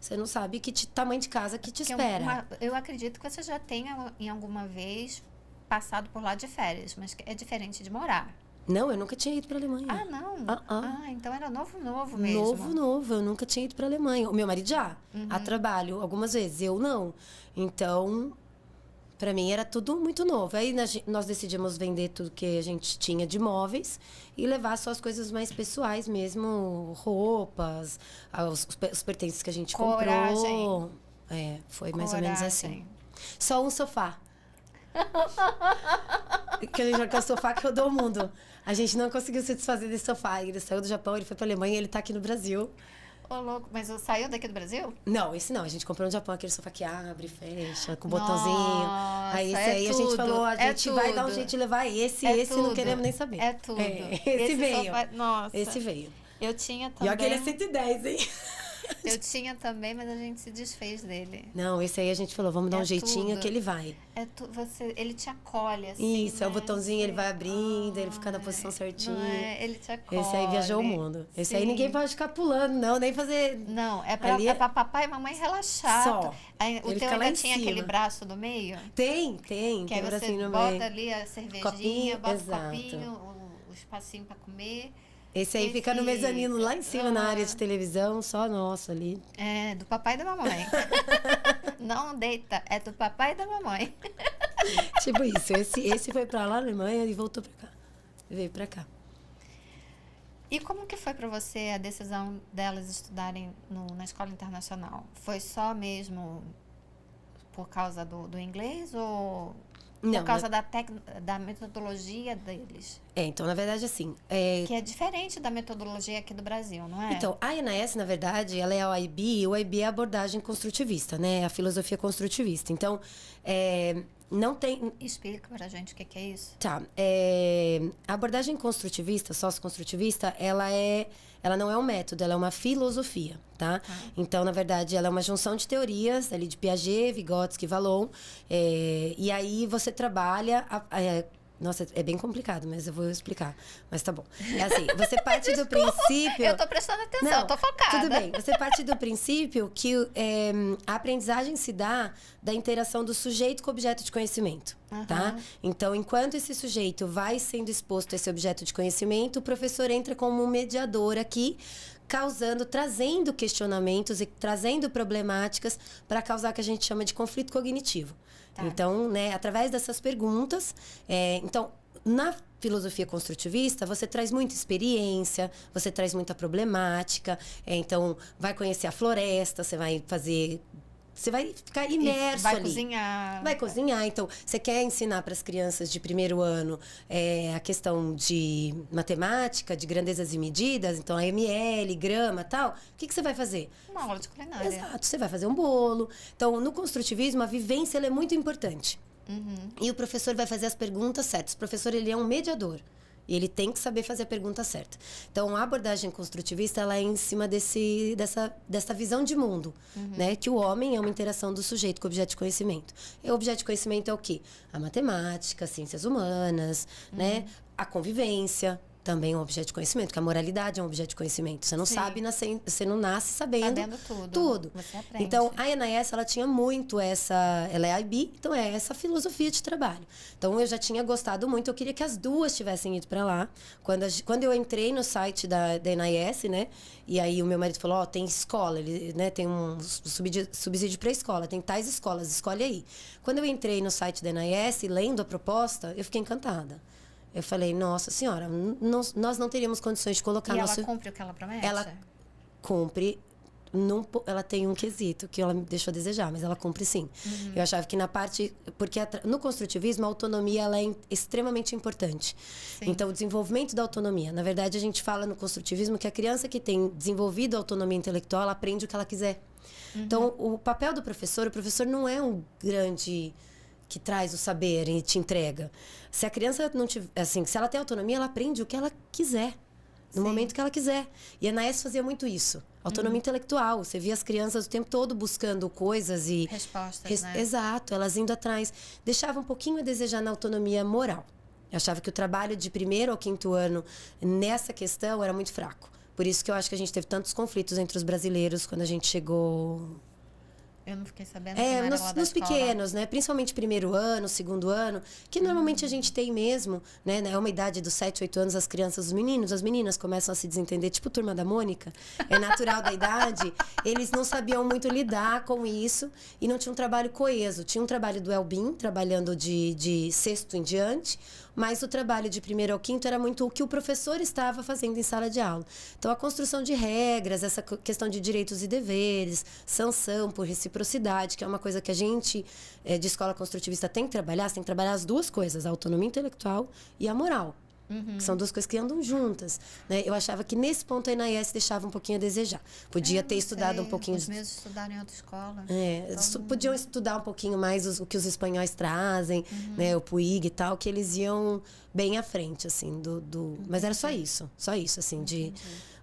você não sabe que tamanho de casa que te espera. Eu acredito que você já tenha, em alguma vez, passado por lá de férias, mas é diferente de morar. Não, eu nunca tinha ido para a Alemanha. Ah, não? Então era novo mesmo. Novo. Eu nunca tinha ido para a Alemanha. O meu marido já, a trabalho, algumas vezes. Eu não. Então, para mim era tudo muito novo. Aí nós decidimos vender tudo que a gente tinha de móveis e levar só as coisas mais pessoais mesmo, roupas, os pertences que a gente comprou. Coragem. Foi mais ou menos assim. Só um sofá. Que ele já quer o sofá que rodou o mundo. A gente não conseguiu se desfazer desse sofá. Ele saiu do Japão, ele foi pra Alemanha e ele tá aqui no Brasil. Ô, louco, mas saiu daqui do Brasil? Não, esse não. A gente comprou no Japão aquele sofá que abre, fecha, com botãozinho. Nossa, Aí esse aí a gente falou, a gente vai dar um tudo. jeito de levar esse tudo. não queremos nem saber. É tudo. Esse veio. Sofá, nossa. Esse veio. Eu tinha E também. olha que ele é 110, hein? Eu tinha também, mas a gente se desfez dele. Não, esse aí a gente falou, vamos dar um jeitinho tudo. que ele vai. Ele te acolhe, assim, Isso, é o né? botãozinho, ele vai abrindo, ele fica na posição certinha. Não é? Ele te acolhe. Esse aí viajou o mundo. Esse aí Sim. ninguém pode ficar pulando, não, nem fazer... Não, é pra, Ali é pra papai e mamãe relaxar. Só. Aí, o Ele teu fica lá ainda em tinha cima. aquele braço no meio? Tem. Que Tem aí um você bracinho no bota meio. ali a cervejinha, Copinho, bota exato. o copinho, o espacinho pra comer. Esse aí fica no mezanino, lá em cima, na área de televisão, só nosso ali. É, do papai e da mamãe. Não deita, é do papai e da mamãe. Tipo isso, esse foi pra lá na Alemanha e voltou pra cá. Veio pra cá. E como que foi pra você a decisão delas estudarem na escola internacional? Foi só mesmo por causa do inglês ou Não, por causa da metodologia deles? então, na verdade, assim... Que é diferente da metodologia aqui do Brasil, não é? Então, a ENAS, na verdade, ela é a OIB, e o OIB é a abordagem construtivista, né? A filosofia construtivista. Então, não tem... Explica pra gente o que é isso. Tá. A abordagem construtivista, socioconstrutivista, ela não é um método, ela é uma filosofia, tá? Então, na verdade, ela é uma junção de teorias, ali de Piaget, Vygotsky, Vallon, e aí você trabalha... Nossa, é bem complicado, mas eu vou explicar. Mas tá bom. É assim, você parte do princípio... Eu tô prestando atenção, eu tô focada. Tudo bem. Você parte do princípio que a aprendizagem se dá da interação do sujeito com o objeto de conhecimento, tá? Então, enquanto esse sujeito vai sendo exposto a esse objeto de conhecimento, o professor entra como um mediador aqui, trazendo questionamentos e trazendo problemáticas para causar o que a gente chama de conflito cognitivo. Tá. Então, né, através dessas perguntas, então, na filosofia construtivista, você traz muita experiência, você traz muita problemática, então, vai conhecer a floresta, você vai ficar imerso vai ali. Cozinhar. Vai cozinhar. Então, você quer ensinar para as crianças de primeiro ano a questão de matemática, de grandezas e medidas, então a ml, grama, tal. O que você vai fazer? Uma aula de culinária. Exato. Você vai fazer um bolo. Então, no construtivismo, a vivência ela é muito importante. E o professor vai fazer as perguntas certas. O professor, ele é um mediador. E ele tem que saber fazer a pergunta certa. Então, a abordagem construtivista, ela é em cima dessa visão de mundo, né? Que o homem é uma interação do sujeito com o objeto de conhecimento. E o objeto de conhecimento é o quê? A matemática, as ciências humanas, né? A convivência, também é um objeto de conhecimento, que a moralidade é um objeto de conhecimento. Você não sabe, você não nasce sabendo tudo. Você aprende. Então, a ENAS, ela tinha muito ela é IB, então é essa filosofia de trabalho. Então, eu já tinha gostado muito, eu queria que as duas tivessem ido para lá. Quando eu entrei no site da ENAS, né, e aí o meu marido falou, tem escola, ele, né, tem um subsídio para escola, tem tais escolas, escolhe aí. Quando eu entrei no site da ENAS, lendo a proposta, eu fiquei encantada. Eu falei, nossa senhora, nós não teríamos condições de colocar... E ela cumpre o que ela promete? Ela cumpre, ela tem um quesito que ela me deixou a desejar, mas ela cumpre sim. Eu achava que na parte... Porque no construtivismo, a autonomia ela é extremamente importante. Sim. Então, o desenvolvimento da autonomia. Na verdade, a gente fala no construtivismo que a criança que tem desenvolvido a autonomia intelectual, ela aprende o que ela quiser. Então, o papel do professor, o professor não é um grande... que traz o saber e te entrega. Se a criança não tiver, assim, se ela tem autonomia, ela aprende o que ela quiser, no momento que ela quiser. E a ENAS fazia muito isso. Autonomia intelectual. Você via as crianças o tempo todo buscando coisas e... Respostas, né? Exato, elas indo atrás. Deixava um pouquinho a desejar na autonomia moral. Eu achava que o trabalho de 1º ao 5º ano nessa questão era muito fraco. Por isso que eu acho que a gente teve tantos conflitos entre os brasileiros quando a gente chegou... Eu não fiquei sabendo que não era lá da nos escola. Pequenos, né? Principalmente 1º ano, 2º ano, que normalmente a gente tem mesmo, né? É uma idade dos 7, 8 anos, as crianças, os meninos, as meninas começam a se desentender, tipo Turma da Mônica, é natural da idade. Eles não sabiam muito lidar com isso e não tinha um trabalho coeso. Tinha um trabalho do Elbin, trabalhando de 6º em diante, mas o trabalho de primeiro ao quinto era muito o que o professor estava fazendo em sala de aula. Então, a construção de regras, essa questão de direitos e deveres, sanção por reciprocidade, que é uma coisa que a gente, de escola construtivista, tem que trabalhar. Você tem que trabalhar as duas coisas, a autonomia intelectual e a moral. Que são duas coisas que andam juntas, né? Eu achava que nesse ponto a INAS deixava um pouquinho a desejar. Podia ter estudado um pouquinho... Os meus estudaram em outra escola. Podiam estudar um pouquinho mais o que os espanhóis trazem, né? O Puig e tal, que eles iam bem à frente, assim, Mas era só isso, assim,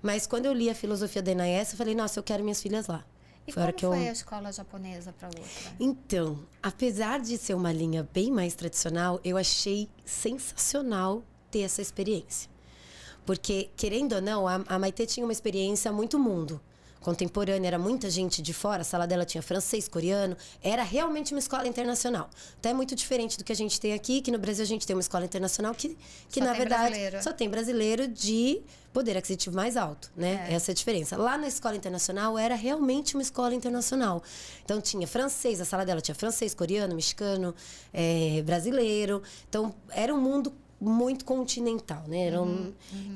Mas quando eu li a filosofia da INAS, eu falei, nossa, eu quero minhas filhas lá. E como foi a escola japonesa para outra? Então, apesar de ser uma linha bem mais tradicional, eu achei sensacional ter essa experiência. Porque, querendo ou não, a Maitê tinha uma experiência muito mundo. Contemporânea, era muita gente de fora, a sala dela tinha francês, coreano, era realmente uma escola internacional. Então é muito diferente do que a gente tem aqui, que no Brasil a gente tem uma escola internacional que na verdade, brasileiro. Só tem brasileiro de poder aquisitivo mais alto, né? Essa é a diferença. Lá na escola internacional era realmente uma escola internacional. Então tinha francês, a sala dela tinha francês, coreano, mexicano, brasileiro. Então era um mundo muito continental, né?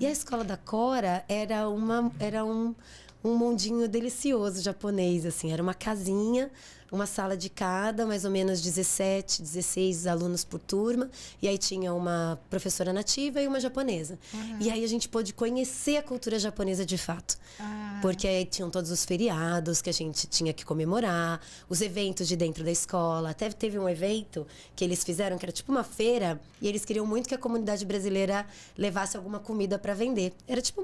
E a escola da Cora era um mundinho delicioso japonês, assim. Era uma casinha, uma sala de cada, mais ou menos 17, 16 alunos por turma. E aí tinha uma professora nativa e uma japonesa. E aí a gente pôde conhecer a cultura japonesa de fato. Porque aí tinham todos os feriados que a gente tinha que comemorar, os eventos de dentro da escola. Até teve um evento que eles fizeram, que era tipo uma feira, e eles queriam muito que a comunidade brasileira levasse alguma comida para vender. Era tipo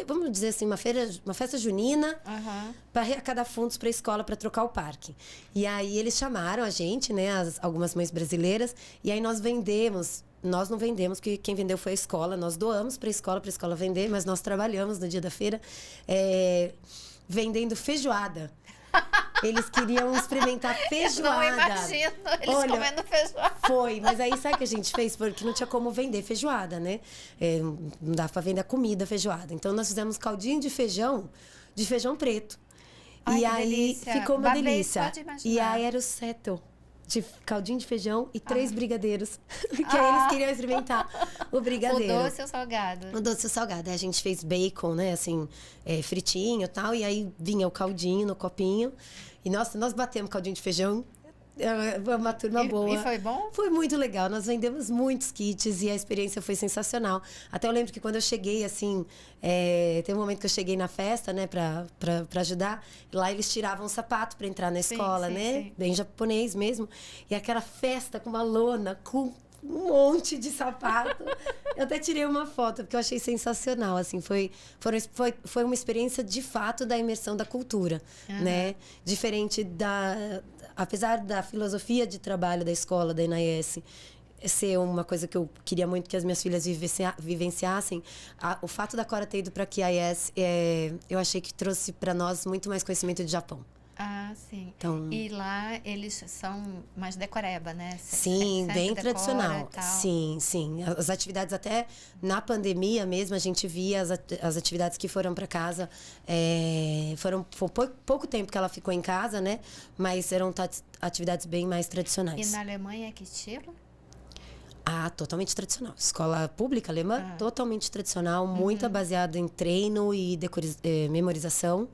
vamos dizer assim, uma festa junina, para arrecadar fundos para a escola, para trocar o parque. E aí eles chamaram a gente, né, algumas mães brasileiras, e aí nós vendemos. Nós não vendemos, porque quem vendeu foi a escola. Nós doamos para a escola vender, mas nós trabalhamos no dia da feira vendendo feijoada. Eles queriam experimentar feijoada. Eu não imagino eles comendo feijoada. Foi, mas aí sabe o que a gente fez? Porque não tinha como vender feijoada, né? Não dava para vender a comida feijoada. Então nós fizemos caldinho de feijão preto. Ai, e aí delícia. Ficou uma delícia. Pode imaginar. E aí era o settle de caldinho de feijão e 3 brigadeiros. Que aí eles queriam experimentar o brigadeiro. O doce ou o salgado? O doce e o salgado. Aí a gente fez bacon, né? Assim, fritinho e tal. E aí vinha o caldinho no copinho. E nós batemos caldinho de feijão. Foi uma turma boa. E foi bom? Foi muito legal. Nós vendemos muitos kits e a experiência foi sensacional. Até eu lembro que quando eu cheguei, assim... Teve um momento que eu cheguei na festa, né? Pra ajudar. Lá eles tiravam o sapato pra entrar na escola, né? Sim. Bem japonês mesmo. E aquela festa com uma lona, com um monte de sapato. Eu até tirei uma foto, porque eu achei sensacional, assim. Foi uma experiência, de fato, da imersão da cultura, né? Diferente apesar da filosofia de trabalho da escola, da INAS, ser uma coisa que eu queria muito que as minhas filhas vivenciassem, o fato da Cora ter ido para a QIS, eu achei que trouxe para nós muito mais conhecimento de Japão. Sim. Então, e lá eles são mais decoreba, né? Sim, bem tradicional. Sim. As atividades, até na pandemia mesmo, a gente via as atividades que foram para casa. Foi pouco tempo que ela ficou em casa, né? Mas eram atividades bem mais tradicionais. E na Alemanha, que estilo? Totalmente tradicional. Escola pública alemã, totalmente tradicional, muito baseada em treino e memorização.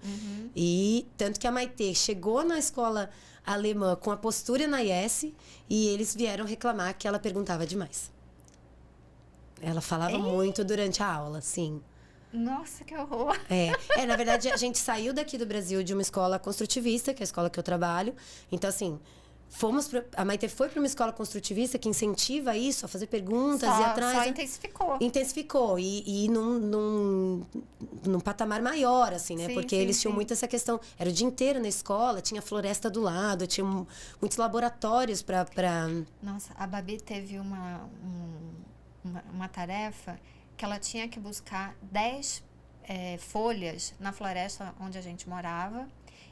E tanto que a Maitê chegou na escola alemã com a postura na IS e eles vieram reclamar que ela perguntava demais. Ela falava muito durante a aula, sim. Nossa, que horror! Na verdade, a gente saiu daqui do Brasil de uma escola construtivista, que é a escola que eu trabalho. Então, assim... A Maitê foi para uma escola construtivista que incentiva isso, a fazer perguntas e atrás. Só intensificou. Intensificou. E num patamar maior, assim, né? Porque eles tinham muito essa questão. Era o dia inteiro na escola, tinha floresta do lado, tinha muitos laboratórios para. Nossa, a Babi teve uma tarefa que ela tinha que buscar 10 folhas na floresta onde a gente morava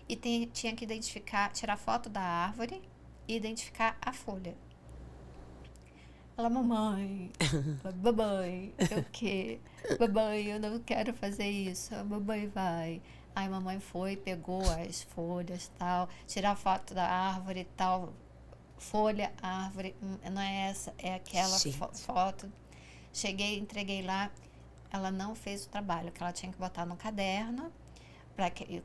e tinha que tirar foto da árvore e identificar a folha. Ela, mamãe, eu o quê? Mamãe, eu não quero fazer isso. A mamãe vai. Aí a mamãe foi, pegou as folhas, tal, tirar foto da árvore, tal, folha, árvore, não é essa, é aquela foto. Cheguei, entreguei lá, ela não fez o trabalho, que ela tinha que botar no caderno,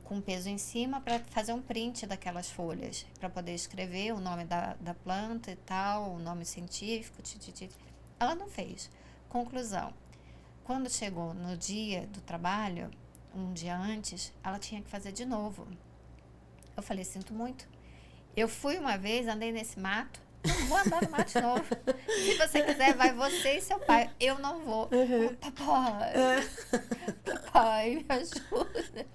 com peso em cima, para fazer um print daquelas folhas, para poder escrever o nome da planta e tal, o nome científico. Ela não fez. Conclusão, quando chegou no dia do trabalho, um dia antes, ela tinha que fazer de novo. Eu falei, sinto muito. Eu fui uma vez, andei nesse mato, não vou andar no mato de novo. Se você quiser, vai você e seu pai. Eu não vou. Papai, me ajuda.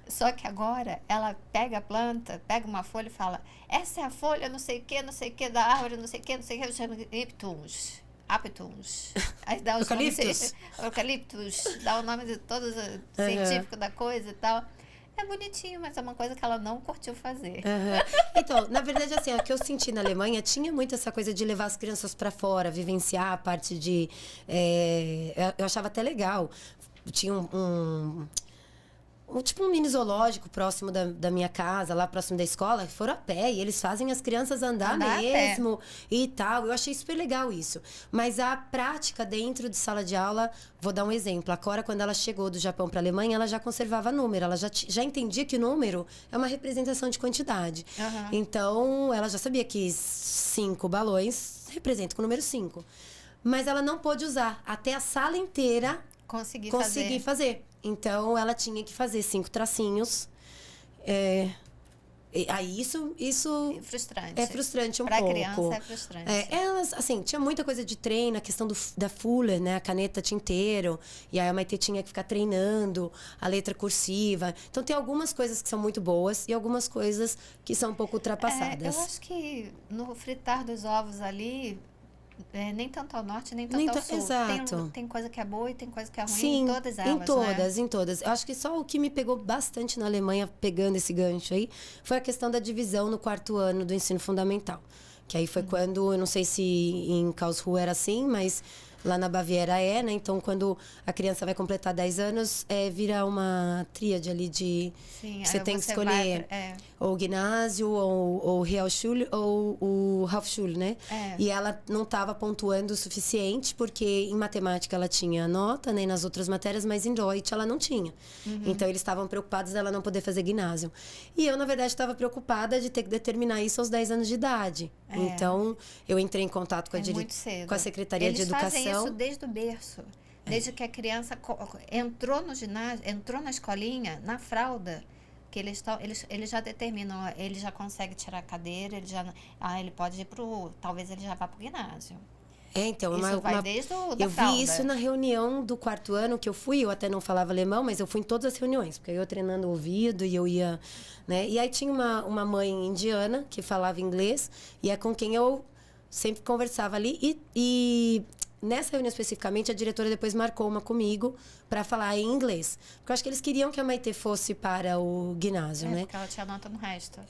Só que agora ela pega a planta, pega uma folha e fala, essa é a folha não sei o que da árvore, não sei o que, eu chamo de Aptuns. Aí dá os nomes, eucaliptus, dá o nome de todos científico da coisa e tal. É bonitinho, mas é uma coisa que ela não curtiu fazer. Então, na verdade, assim, o que eu senti na Alemanha tinha muito essa coisa de levar as crianças para fora, vivenciar a parte de... eu achava até legal. Tinha tipo um mini zoológico próximo da minha casa, lá próximo da escola, que foram a pé, e eles fazem as crianças andar mesmo e tal. Eu achei super legal isso. Mas a prática dentro de sala de aula, vou dar um exemplo. A Cora, quando ela chegou do Japão para a Alemanha, ela já conservava número, ela já entendia que número é uma representação de quantidade. Então, ela já sabia que 5 balões representam com o número 5. Mas ela não pôde usar até a sala inteira conseguir fazer. Então, ela tinha que fazer 5 tracinhos. Aí, isso frustrante. É frustrante um pouco. Para criança é frustrante. Elas, assim, tinha muita coisa de treino, a questão da Fuller, né? A caneta tinteiro. E aí, a Maitê tinha que ficar treinando a letra cursiva. Então, tem algumas coisas que são muito boas e algumas coisas que são um pouco ultrapassadas. Eu acho que no fritar dos ovos ali... nem tanto ao norte, nem tanto ao sul. Exato. Tem coisa que é boa e tem coisa que é ruim. Sim, em todas elas, em todas. Eu acho que só o que me pegou bastante na Alemanha, pegando esse gancho aí, foi a questão da divisão no 4º ano do ensino fundamental. Que aí foi quando, eu não sei se em Karlsruhe era assim, mas lá na Baviera né? Então, quando a criança vai completar 10 anos, vira uma tríade ali de... Sim, você tem que escolher ou o ginásio, ou o Realschule, ou o Hauptschule, né? E ela não estava pontuando o suficiente, porque em matemática ela tinha nota, né? Nas outras matérias, mas em Deutsch ela não tinha. Então, eles estavam preocupados dela não poder fazer ginásio. E eu, na verdade, estava preocupada de ter que determinar isso aos 10 anos de idade. Então, eu entrei em contato com a Secretaria de Educação. Eles fazem isso desde o berço. Desde que a criança entrou no ginásio, entrou na escolinha, na fralda, que eles já determinam, ele já consegue tirar a cadeira, ele pode ir talvez ele já vá pro ginásio. Então, isso vai desde eu vi isso na reunião do 4º ano que eu fui. Eu até não falava alemão, mas eu fui em todas as reuniões, porque eu ia treinando o ouvido e eu ia, né? E aí tinha uma mãe indiana que falava inglês e é com quem eu sempre conversava ali. E nessa reunião especificamente, a diretora depois marcou uma comigo para falar em inglês. Porque eu acho que eles queriam que a Maitê fosse para o ginásio, né? Porque ela tinha nota no resto.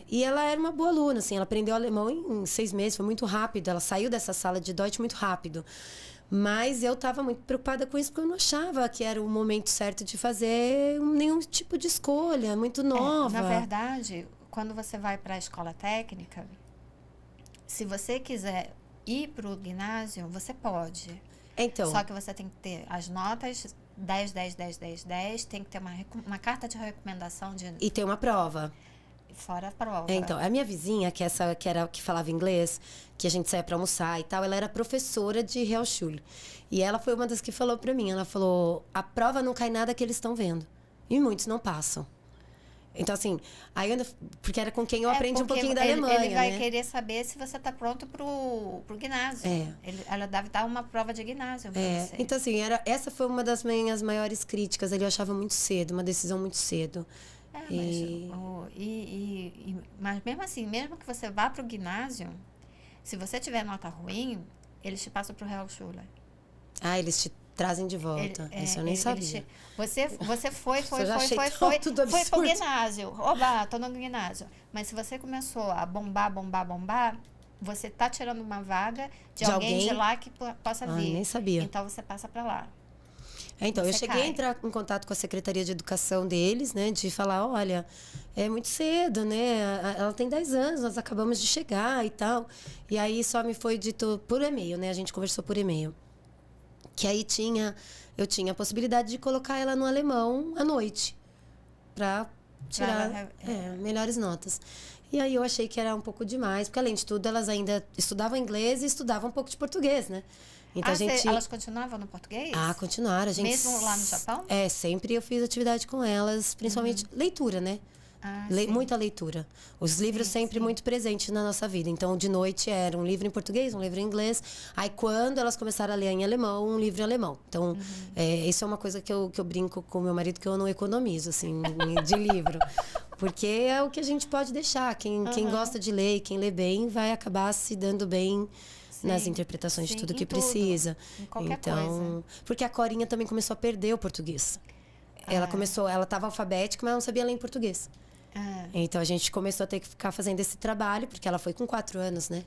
E ela era uma boa aluna, assim. Ela aprendeu alemão em 6 meses, foi muito rápido. Ela saiu dessa sala de Deutsch muito rápido. Mas eu estava muito preocupada com isso, porque eu não achava que era o momento certo de fazer nenhum tipo de escolha, muito nova. Na verdade, quando você vai para a escola técnica, se você quiser ir para o ginásio, você pode. Então. Só que você tem que ter as notas 10, 10, 10, 10, 10. Tem que ter uma carta de recomendação de... E tem uma prova. Fora a prova. Então, a minha vizinha, que falava inglês, que a gente saía para almoçar e tal, ela era professora de Realschule. E ela foi uma das que falou para mim. Ela falou, a prova não cai nada que eles estão vendo. E muitos não passam. Então, assim, porque era com quem eu aprendi um pouquinho da Alemanha, ele vai né? querer saber se você está pronto pro ginásio. Ela deve dar uma prova de ginásio pra você. Então, assim, essa foi uma das minhas maiores críticas. Eu achava muito cedo, uma decisão muito cedo. Mas mesmo assim, mesmo que você vá pro ginásio, se você tiver nota ruim, eles te passam pro Realschule. Eles te trazem de volta. Isso eu nem sabia. Você foi pro ginásio. Oba, tô no ginásio. Mas se você começou a bombar, você tá tirando uma vaga de alguém de lá que possa vir. Nem sabia. Então você passa para lá. Então, eu cheguei a entrar em contato com a Secretaria de Educação deles, né? De falar, olha, é muito cedo, né? Ela tem 10 anos, nós acabamos de chegar e tal. E aí só me foi dito por e-mail, né? A gente conversou por e-mail. Que aí eu tinha a possibilidade de colocar ela no alemão à noite. Pra tirar melhores notas. E aí eu achei que era um pouco demais. Porque, além de tudo, elas ainda estudavam inglês e estudavam um pouco de português, né? Então, elas continuavam no português? Continuaram. Mesmo lá no Japão? Sempre eu fiz atividade com elas. Principalmente leitura, né? Muita leitura. Os livros sempre muito presentes na nossa vida. Então, de noite era um livro em português, um livro em inglês. Aí, quando elas começaram a ler em alemão, um livro em alemão. Então, isso é uma coisa que eu brinco com meu marido, que eu não economizo, assim, de livro. Porque é o que a gente pode deixar. Quem gosta de ler e quem lê bem vai acabar se dando bem nas interpretações de tudo que precisa. Em qualquer coisa. Porque a Corinha também começou a perder o português. Ela estava alfabética, mas não sabia ler em português. Então a gente começou a ter que ficar fazendo esse trabalho, porque ela foi com 4 anos, né?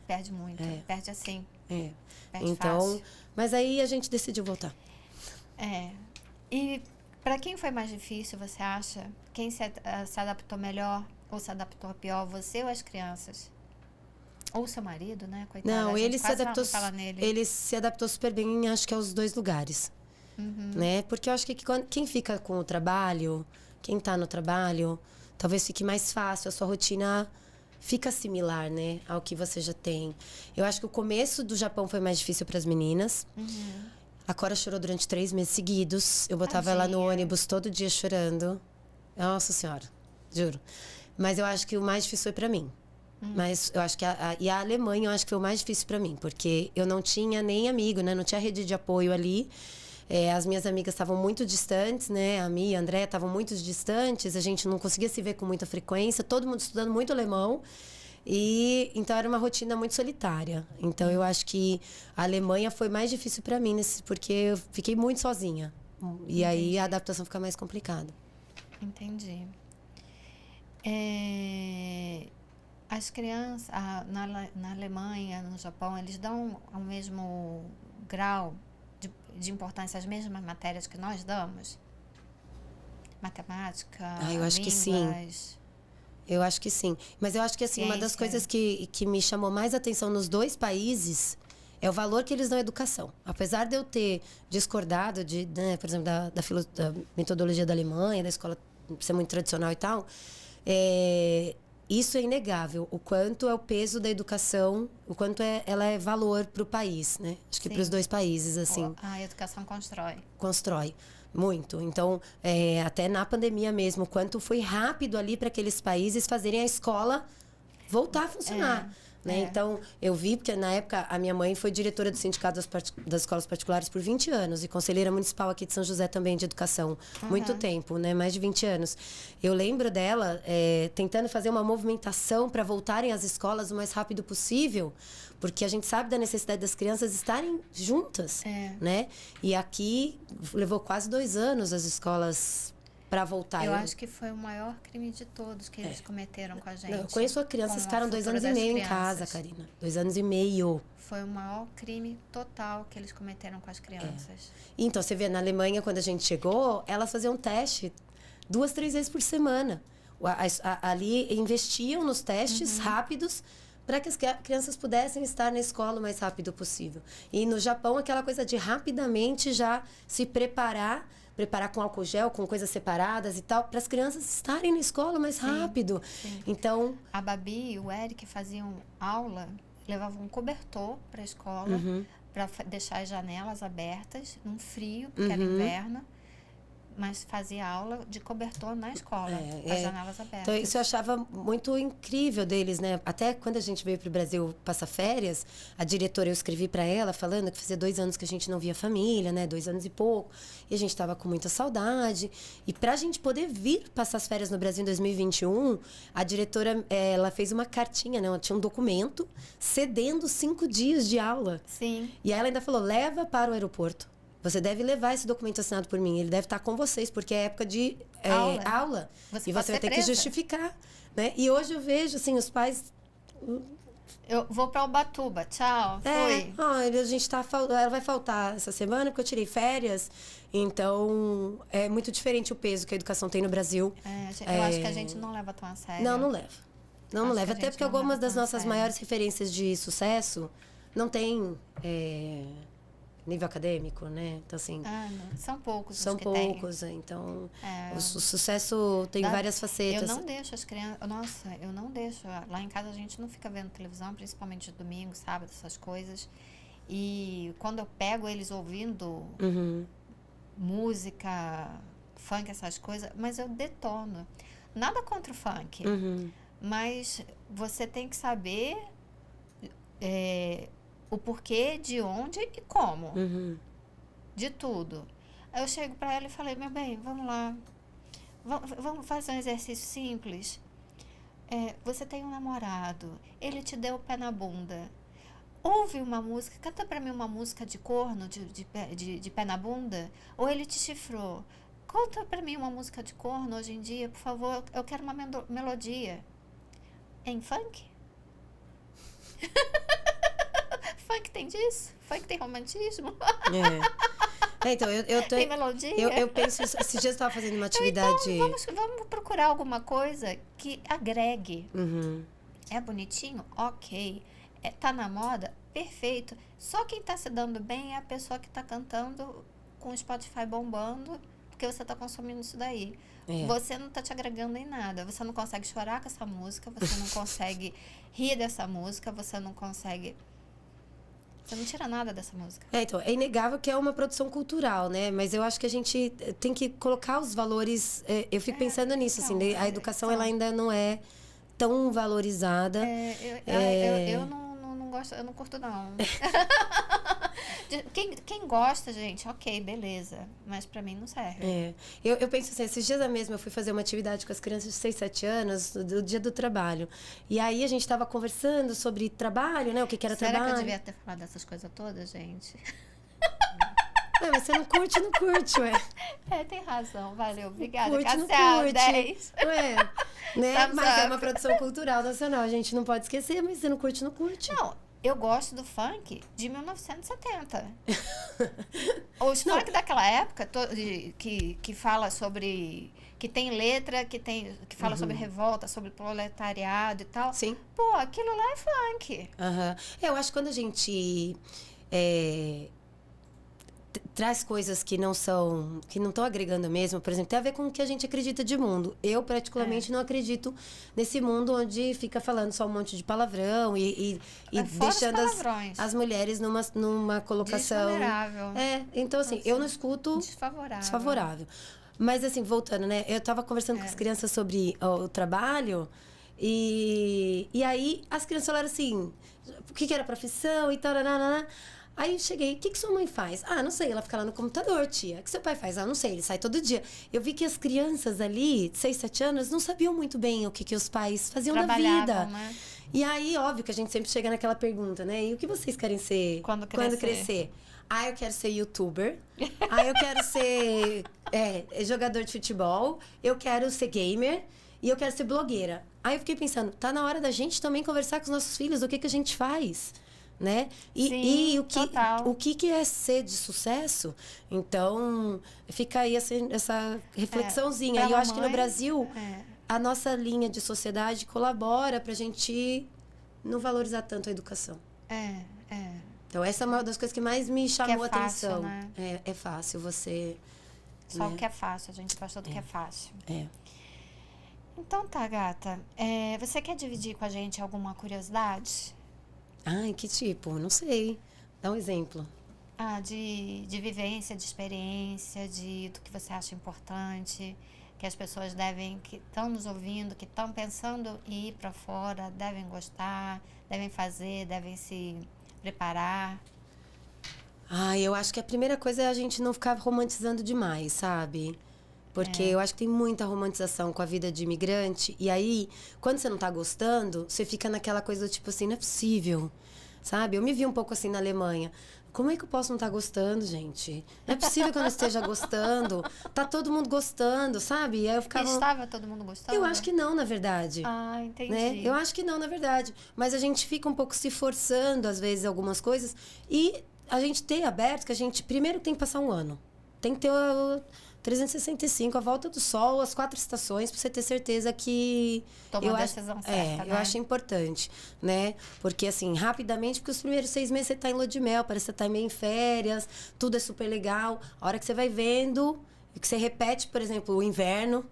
Perde muito. Perde assim. Perde então, fácil. Mas aí a gente decidiu voltar. E para quem foi mais difícil, você acha? Quem se adaptou melhor ou se adaptou pior? Você ou as crianças? Ou seu marido, né? Coitado, não, ele se adaptou super bem, acho que aos 2 lugares. Né? Porque eu acho que quem fica com o trabalho, quem tá no trabalho, talvez fique mais fácil, a sua rotina fica similar, né, ao que você já tem. Eu acho que o começo do Japão foi mais difícil para as meninas. A Cora chorou durante 3 meses seguidos. Eu botava ela no ônibus todo dia chorando. Nossa Senhora, juro. Mas eu acho que o mais difícil foi para mim. Mas eu acho que a Alemanha, eu acho que foi o mais difícil para mim, porque eu não tinha nem amigo, né, não tinha rede de apoio ali. As minhas amigas estavam muito distantes, né? A Mia e a André estavam muito distantes. A gente não conseguia se ver com muita frequência. Todo mundo estudando muito alemão. E então era uma rotina muito solitária. Então eu acho que a Alemanha foi mais difícil para mim, porque eu fiquei muito sozinha. E aí a adaptação fica mais complicada. Entendi. As crianças na Alemanha, no Japão, eles dão o mesmo grau de importância as mesmas matérias que nós damos? Matemática, eu acho que sim. Eu acho que sim. Mas eu acho que, assim, uma das coisas que me chamou mais atenção nos 2 países é o valor que eles dão à educação. Apesar de eu ter discordado, né, por exemplo, da metodologia da Alemanha, da escola ser muito tradicional e tal, isso é inegável, o quanto é o peso da educação, o quanto ela é valor para o país, né? Acho que para os 2 países, assim. A educação constrói. Constrói, muito. Então, até na pandemia mesmo, o quanto foi rápido ali para aqueles países fazerem a escola voltar a funcionar. Né? Então, eu vi, porque na época a minha mãe foi diretora do sindicato das escolas particulares por 20 anos e conselheira municipal aqui de São José também de educação. Muito tempo, né? Mais de 20 anos. Eu lembro dela tentando fazer uma movimentação para voltarem às escolas o mais rápido possível, porque a gente sabe da necessidade das crianças estarem juntas, né? E aqui levou quase 2 anos as escolas para voltar. Eu acho que foi o maior crime de todos que eles cometeram com a gente. Eu conheço crianças que ficaram 2 anos e meio em casa, Karina. 2 anos e meio. Foi o maior crime total que eles cometeram com as crianças. Então, você vê, na Alemanha, quando a gente chegou, elas faziam teste 2, 3 vezes por semana. Ali investiam nos testes rápidos para que as crianças pudessem estar na escola o mais rápido possível. E no Japão, aquela coisa de rapidamente já se preparar com álcool gel, com coisas separadas e tal, para as crianças estarem na escola mais rápido. Sim. Então, a Babi e o Eric faziam aula, levavam um cobertor para a escola, para deixar as janelas abertas, num frio, porque era inverno. Mas fazia aula de cobertor na escola, com as janelas abertas. Então, isso eu achava muito incrível deles, né? Até quando a gente veio para o Brasil passar férias, a diretora, eu escrevi para ela falando que fazia 2 anos que a gente não via família, né? 2 anos e pouco. E a gente estava com muita saudade. E para a gente poder vir passar as férias no Brasil em 2021, a diretora, ela fez uma cartinha, né? Ela tinha um documento cedendo 5 dias de aula. Sim. E aí ela ainda falou, leva para o aeroporto. Você deve levar esse documento assinado por mim. Ele deve estar com vocês, porque é época de aula. E você vai ter que justificar. Né? E hoje eu vejo, assim, os pais... Eu vou para Ubatuba. Tchau. Fui. A gente ela vai faltar essa semana, porque eu tirei férias. Então, é muito diferente o peso que a educação tem no Brasil. Eu acho que a gente não leva tão a sério. Não leva. Não leva. Até porque algumas das nossas maiores referências de sucesso não tem... nível acadêmico, né? Então, assim... Não. São poucos São os que poucos, tem. então... O sucesso tem várias facetas. Eu não deixo as crianças... Nossa, eu não deixo... Lá em casa a gente não fica vendo televisão, principalmente de domingo, sábado, essas coisas. E quando eu pego eles ouvindo música, funk, essas coisas, mas eu detono. Nada contra o funk, mas você tem que saber o porquê, de onde e como. De tudo. Aí eu chego pra ela e falei, meu bem, vamos lá. Vamos fazer um exercício simples. Você tem um namorado, ele te deu o pé na bunda. Ouve uma música, canta pra mim uma música de corno, de pé na bunda, ou ele te chifrou. Conta pra mim uma música de corno hoje em dia, por favor, eu quero uma melodia. Em funk? Funk tem disso? Funk tem romantismo? Então, tem melodia? Eu penso, esses dias eu estava fazendo uma atividade... Então, vamos procurar alguma coisa que agregue. É bonitinho? Ok. Tá na moda? Perfeito. Só quem tá se dando bem é a pessoa que tá cantando com o Spotify bombando, porque você tá consumindo isso daí. Você não tá te agregando em nada. Você não consegue chorar com essa música, você não consegue rir dessa música, você não consegue... Você não tira nada dessa música. Então, é inegável que é uma produção cultural, né? Mas eu acho que a gente tem que colocar os valores... eu fico pensando nisso, então, assim, a educação ela ainda não é tão valorizada. Eu não gosto, eu não curto, não. Quem gosta, gente, ok, beleza. Mas pra mim não serve. Eu penso assim, esses dias mesmo eu fui fazer uma atividade com as crianças de 6, 7 anos, do dia do trabalho. E aí a gente tava conversando sobre trabalho, né? O que era trabalho. Será que eu devia ter falado dessas coisas todas, gente? Mas você não curte, não curte, ué. Tem razão, valeu, obrigada. Curte, não Cássia, curte. 10. Né? Mas é uma produção cultural nacional, a gente não pode esquecer, mas você não curte, não curte. Não, eu gosto do funk de 1970. Os funk daquela época, que fala sobre... Que tem letra, que fala sobre revolta, sobre proletariado e tal. Sim. Pô, aquilo lá é funk. Eu acho que quando a gente... traz coisas que não estão agregando mesmo, por exemplo, tem a ver com o que a gente acredita de mundo. Eu, particularmente, não acredito nesse mundo onde fica falando só um monte de palavrão e deixando as mulheres numa colocação... Desfavorável. Então, assim, eu não escuto... Desfavorável. Mas, assim, voltando, né? Eu tava conversando com as crianças sobre o trabalho e aí as crianças falaram assim, o que era profissão e tal, Aí eu cheguei, o que sua mãe faz? Não sei, ela fica lá no computador, tia. O que seu pai faz? Não sei, ele sai todo dia. Eu vi que as crianças ali, de 6, 7 anos, não sabiam muito bem o que os pais faziam da vida. Né? E aí, óbvio que a gente sempre chega naquela pergunta, né? E o que vocês querem ser quando crescer? Eu quero ser youtuber. Eu quero ser jogador de futebol. Eu quero ser gamer. E eu quero ser blogueira. Aí eu fiquei pensando, tá na hora da gente também conversar com os nossos filhos o que a gente faz. Né? Sim, o que é ser de sucesso? Então, fica aí essa reflexãozinha. E eu acho que no Brasil, a nossa linha de sociedade colabora pra gente não valorizar tanto a educação. Então, essa é uma das coisas que mais me chamou a atenção. Né? É fácil você... Só o que é fácil, a gente gosta do que é fácil. Então tá, gata. Você quer dividir com a gente alguma curiosidade? Que tipo? Não sei. Dá um exemplo. De vivência, de experiência, do que você acha importante, que as pessoas que estão nos ouvindo, que estão pensando em ir para fora, devem gostar, devem fazer, devem se preparar. Eu acho que a primeira coisa é a gente não ficar romantizando demais, sabe? Porque eu acho que tem muita romantização com a vida de imigrante. E aí, quando você não tá gostando, você fica naquela coisa do tipo assim, não é possível, sabe? Eu me vi um pouco assim na Alemanha. Como é que eu posso não estar gostando, gente? Não é possível que eu não esteja gostando. Tá todo mundo gostando, sabe? E aí eu ficava... Estava todo mundo gostando? Eu acho que não, na verdade. Entendi. Né? Eu acho que não, na verdade. Mas a gente fica um pouco se forçando, às vezes, algumas coisas. E a gente ter aberto que a gente primeiro tem que passar um ano. tem que ter o 365, a volta do sol, as 4 estações, pra você ter certeza que... Toma a decisão certa, né? Eu acho importante, né? Porque, assim, rapidamente, porque os primeiros 6 meses você tá em lua de mel, parece que você tá meio em férias, tudo é super legal. A hora que você vai vendo, que você repete, por exemplo, o inverno,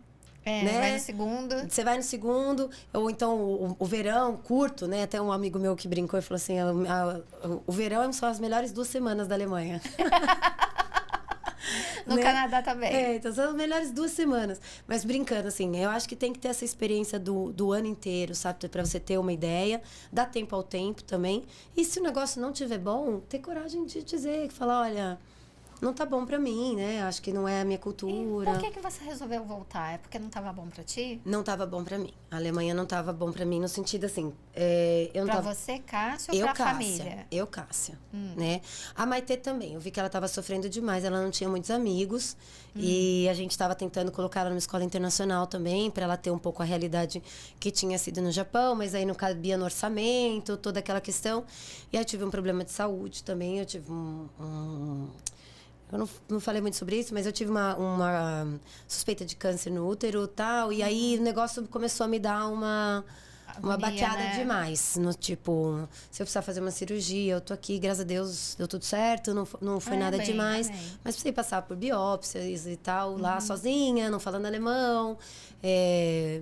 né? Vai no segundo. Você vai no segundo, ou então o verão curto, né? Até um amigo meu que brincou e falou assim, o verão são as melhores 2 semanas da Alemanha. No Canadá também. Então são as melhores 2 semanas. Mas brincando, assim, eu acho que tem que ter essa experiência do ano inteiro, sabe? Pra você ter uma ideia. Dá tempo ao tempo também. E se o negócio não tiver bom, ter coragem de dizer, falar, olha... Não tá bom pra mim, né? Acho que não é a minha cultura. E por que você resolveu voltar? É porque não tava bom pra ti? Não tava bom pra mim. A Alemanha não tava bom pra mim no sentido assim... eu não pra tava... você, Cássia, ou pra família? Eu, Cássia, né? A Maitê também. Eu vi que ela tava sofrendo demais. Ela não tinha muitos amigos. E a gente tava tentando colocar ela numa escola internacional também, pra ela ter um pouco a realidade que tinha sido no Japão. Mas aí não cabia no orçamento, toda aquela questão. E aí eu tive um problema de saúde também. Eu tive eu não falei muito sobre isso, mas eu tive uma suspeita de câncer no útero e tal. E aí o negócio começou a me dar uma baqueada, né? Demais. No tipo, se eu precisar fazer uma cirurgia, eu tô aqui, graças a Deus, deu tudo certo, não foi nada demais. Mas precisei passar por biópsias e tal, lá sozinha, não falando alemão. É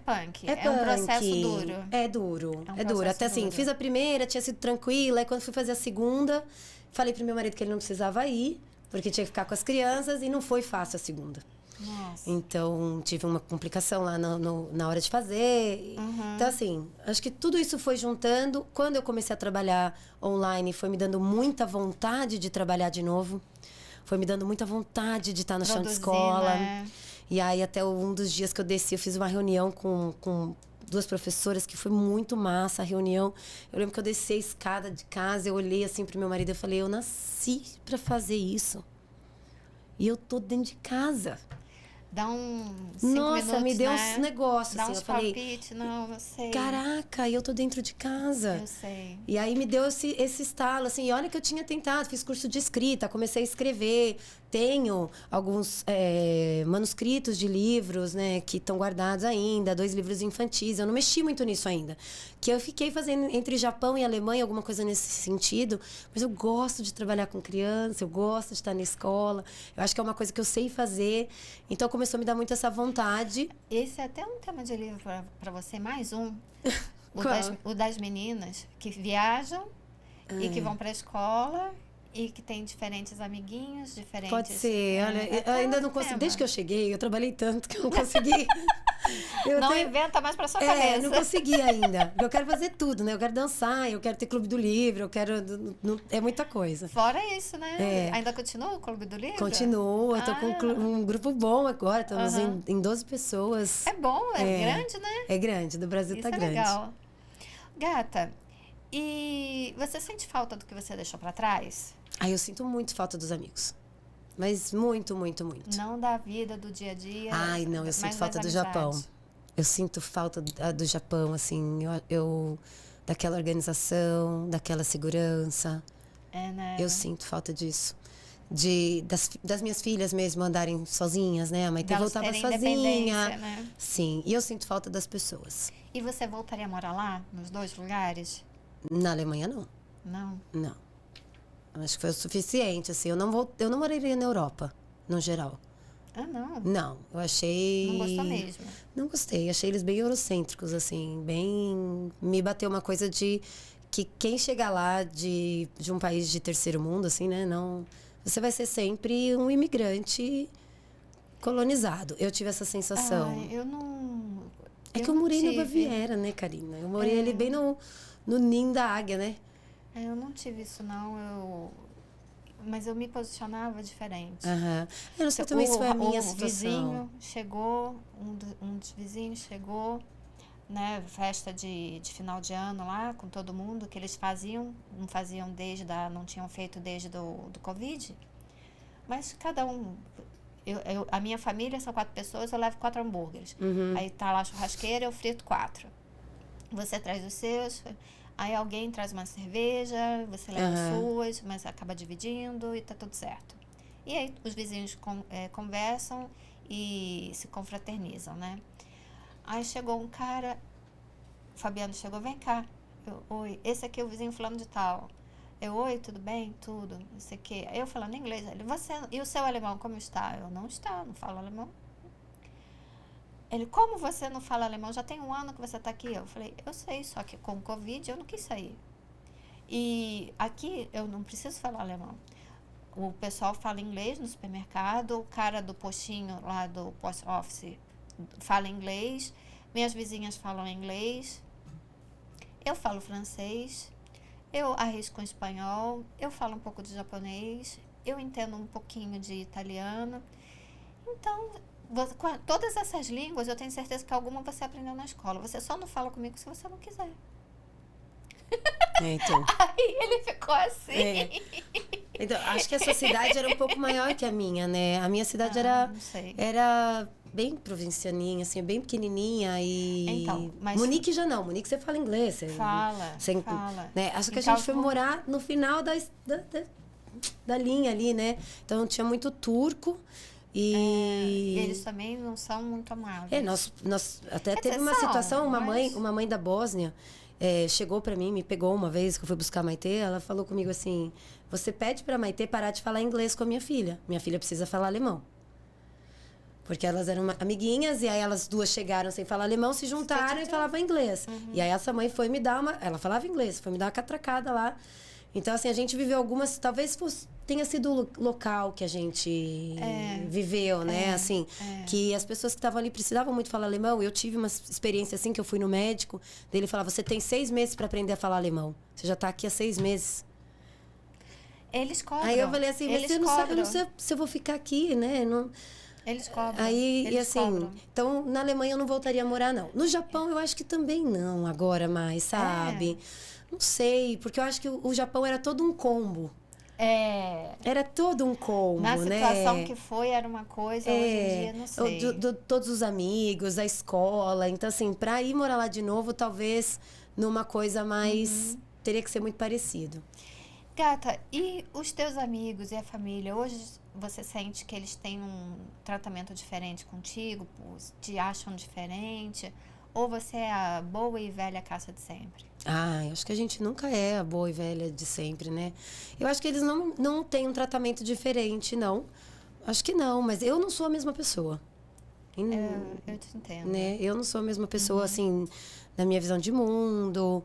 punk. É um processo duro. É duro. É duro. Até assim, fiz a primeira, tinha sido tranquila. Aí quando fui fazer a segunda, falei pro meu marido que ele não precisava ir, porque tinha que ficar com as crianças, e não foi fácil a segunda. Nossa. Então, tive uma complicação lá na hora de fazer. Então, assim, acho que tudo isso foi juntando. Quando eu comecei a trabalhar online, foi me dando muita vontade de trabalhar de novo. Foi me dando muita vontade de estar no chão de escola. Né? E aí, até um dos dias que eu desci, eu fiz uma reunião com 2 professoras, que foi muito massa a reunião. Eu lembro que eu desci a escada de casa, eu olhei assim pro meu marido e falei, eu nasci pra fazer isso. E eu tô dentro de casa. Dá uns 5 minutos, Nossa, me deu né? uns negócios, Dá assim, uns eu falei... palpite, não, eu sei. Caraca, eu tô dentro de casa. Eu sei. E aí me deu esse estalo, assim, e olha que eu tinha tentado, fiz curso de escrita, comecei a escrever, tenho alguns manuscritos de livros, né, que estão guardados ainda, 2 livros infantis, eu não mexi muito nisso ainda. Que eu fiquei fazendo entre Japão e Alemanha alguma coisa nesse sentido, mas eu gosto de trabalhar com criança, eu gosto de estar na escola, eu acho que é uma coisa que eu sei fazer, então começou a me dar muito essa vontade. Esse é até um tema de livro para você, mais um. O das meninas que viajam e que vão para a escola e que tem diferentes amiguinhos, diferentes... Pode ser, olha, eu ainda não consegui, desde que eu cheguei, eu trabalhei tanto que eu não consegui... inventa mais pra sua cabeça. Não consegui ainda. Eu quero fazer tudo, né? Eu quero dançar, eu quero ter clube do livro, eu quero... É muita coisa. Fora isso, né? Ainda continua o clube do livro? Continua, eu tô com um grupo bom agora, estamos em 12 pessoas. É bom, grande, né? É grande, do Brasil isso tá grande. Legal. Gata, e você sente falta do que você deixou pra trás? Eu sinto muito falta dos amigos. Mas muito, muito, muito. Não da vida, do dia a dia. Não, eu sinto falta do Japão. Eu sinto falta do Japão, assim, daquela organização, daquela segurança. Né? Eu sinto falta disso. Das minhas filhas mesmo andarem sozinhas, né? A Maitê voltava sozinha. Né? Sim, e eu sinto falta das pessoas. E você voltaria a morar lá, nos 2 lugares? Na Alemanha, não. Não? Não. Acho que foi o suficiente, assim. Eu não moraria na Europa, no geral. Não? Não, eu achei... Não gostou mesmo? Não gostei, achei eles bem eurocêntricos, assim, bem... Me bateu uma coisa de que quem chegar lá de um país de terceiro mundo, assim, né, não... Você vai ser sempre um imigrante colonizado. Eu tive essa sensação. Eu não... É que eu morei na Baviera, né, Karina? Eu morei ali bem no ninho da águia, né? Eu não tive isso, não. Mas eu me posicionava diferente. Eu não sei também se foi a minha situação. Vizinho chegou, um dos vizinhos chegou, né, festa de final de ano lá, com todo mundo, que eles não faziam não tinham feito desde do Covid. Mas cada um... a minha família são 4 pessoas, eu levo 4 hambúrgueres. Aí tá lá a churrasqueira, eu frito 4. Você traz os seus... Aí alguém traz uma cerveja, você leva as suas, mas acaba dividindo e tá tudo certo. E aí os vizinhos conversam e se confraternizam, né? Aí chegou um cara, o Fabiano chegou, vem cá. Oi, esse aqui é o vizinho fulano de tal. Oi, tudo bem? Tudo, não sei o quê. Aí eu falando inglês, ele, e o seu alemão, como está? Eu, não falo alemão. Ele, como você não fala alemão? Já tem 1 ano que você está aqui. Eu falei, eu sei, só que com o Covid eu não quis sair. E aqui eu não preciso falar alemão. O pessoal fala inglês no supermercado, o cara do postinho lá do post office fala inglês, minhas vizinhas falam inglês, eu falo francês, eu arrisco em espanhol, eu falo um pouco de japonês, eu entendo um pouquinho de italiano. Então, com todas essas línguas, eu tenho certeza que alguma você aprendeu na escola. Você só não fala comigo se você não quiser. Então. Aí ele ficou assim. Então, acho que a sua cidade era um pouco maior que a minha, né? A minha cidade era bem provincianinha, assim, bem pequenininha e... Então, mas... Munique já não. Munique você fala inglês. Fala. Né? Acho que a gente foi morar no final da linha ali, né? Então, tinha muito turco e... eles também não são muito amáveis. Nós até teve uma situação, uma mãe da Bósnia... chegou pra mim, me pegou uma vez que eu fui buscar a Maitê, ela falou comigo assim, você pede pra Maitê parar de falar inglês com a minha filha precisa falar alemão. Porque elas eram amiguinhas e aí elas duas chegaram sem falar alemão, se juntaram e falavam inglês. E aí essa mãe foi me dar ela falava inglês, foi me dar uma catracada lá. Então, assim, a gente viveu algumas, talvez tenha sido o local que a gente viveu, né? Assim, que as pessoas que estavam ali precisavam muito falar alemão. Eu tive uma experiência assim, que eu fui no médico, dele falava, você tem 6 meses para aprender a falar alemão. Você já tá aqui há 6 meses. Eles cobram. Aí eu falei assim, mas eu não sei se eu vou ficar aqui, né? Não... Eles cobram. Aí, e assim, cobram. Então, na Alemanha eu não voltaria a morar, não. No Japão, eu acho que também não, agora mais, sabe? Não sei, porque eu acho que o Japão era todo um combo. Era todo um combo, né? Na situação que foi, era uma coisa, hoje em dia, não sei. Todos os amigos, a escola. Então, assim, pra ir morar lá de novo, talvez numa coisa mais... Teria que ser muito parecido. Gata, e os teus amigos e a família, hoje você sente que eles têm um tratamento diferente contigo? Te acham diferente? Ou você é a boa e velha caça de sempre? Eu acho que a gente nunca é a boa e velha de sempre, né? Eu acho que eles não têm um tratamento diferente, não. Acho que não, mas eu não sou a mesma pessoa. Eu te entendo. Né? Eu não sou a mesma pessoa, assim, na minha visão de mundo,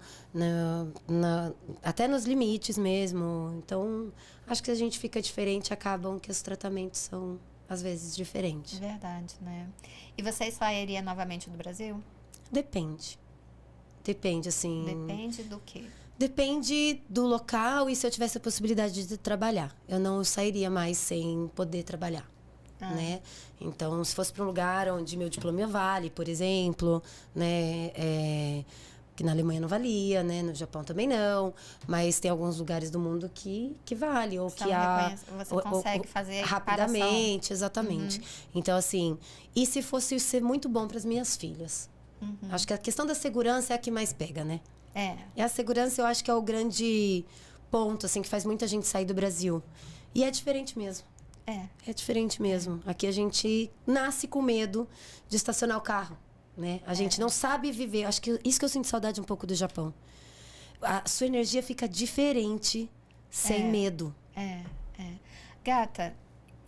até nos limites mesmo. Então, acho que a gente fica diferente, acabam que os tratamentos são, às vezes, diferentes. Verdade, né? E você sairia novamente do Brasil? Depende, assim... Depende do quê? Depende do local e se eu tivesse a possibilidade de trabalhar. Eu não sairia mais sem poder trabalhar, né? Então, se fosse para um lugar onde meu diploma vale, por exemplo, né? Que na Alemanha não valia, né? No Japão também não. Mas tem alguns lugares do mundo que vale. Ou que você consegue fazer rapidamente, exatamente. Então, assim... E se fosse ser muito bom para as minhas filhas? Acho que a questão da segurança é a que mais pega, né? E a segurança, eu acho que é o grande ponto, assim, que faz muita gente sair do Brasil. E é diferente mesmo. É diferente mesmo. Aqui a gente nasce com medo de estacionar o carro, né? A gente não sabe viver. Acho que isso que eu sinto saudade um pouco do Japão. A sua energia fica diferente sem medo. Gata,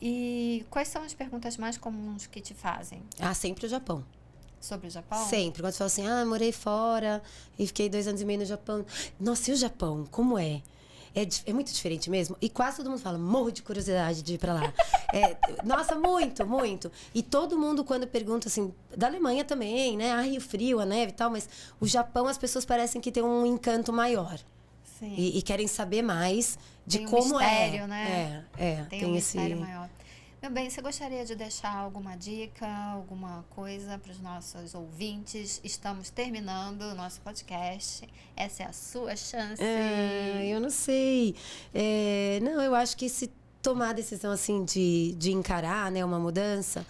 e quais são as perguntas mais comuns que te fazem? Sempre o Japão. Sobre o Japão? Sempre. Quando você fala assim, morei fora e fiquei 2 anos e meio no Japão. Nossa, e o Japão? Como é? É muito diferente mesmo. E quase todo mundo fala, morro de curiosidade de ir pra lá. Nossa, muito, muito. E todo mundo, quando pergunta, assim, da Alemanha também, né? Rio Frio, a neve e tal, mas o Japão, as pessoas parecem que tem um encanto maior. Sim. E querem saber mais de tem como mistério, é. Né? Tem um esse mistério maior. Meu bem, você gostaria de deixar alguma dica, alguma coisa para os nossos ouvintes? Estamos terminando o nosso podcast. Essa é a sua chance. Eu não sei. Não, eu acho que se tomar a decisão assim de encarar, né, uma mudança,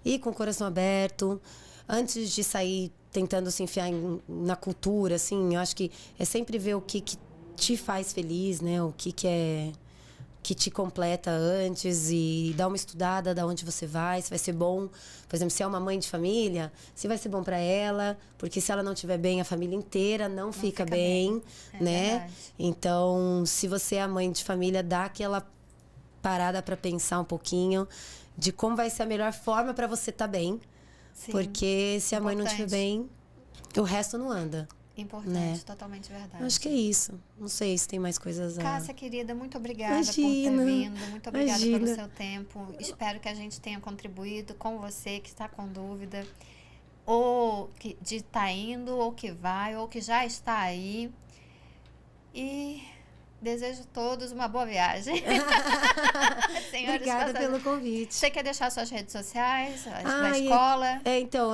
ir com o coração aberto, antes de sair tentando se enfiar na cultura, assim, eu acho que é sempre ver o que te faz feliz, né? O que é que te completa antes e dá uma estudada da onde você vai, se vai ser bom. Por exemplo, se é uma mãe de família, se vai ser bom para ela, porque se ela não estiver bem, a família inteira não fica bem, né? Verdade. Então, se você é a mãe de família, dá aquela parada para pensar um pouquinho de como vai ser a melhor forma para você estar bem. Sim. Porque se a mãe não estiver bem, o resto não anda. Importante, né? totalmente verdade. Eu acho que é isso. Não sei se tem mais coisas a... Cássia, querida, muito obrigada Imagina, por ter vindo. Muito obrigada pelo imagina. seu tempo. Espero que a gente tenha contribuído com você que está com dúvida. Ou que, de estar indo, ou que vai, ou que já está aí. E desejo a todos uma boa viagem. Senhores Obrigada passageiros. pelo convite. Você quer deixar suas redes sociais, da Ah, escola? Então,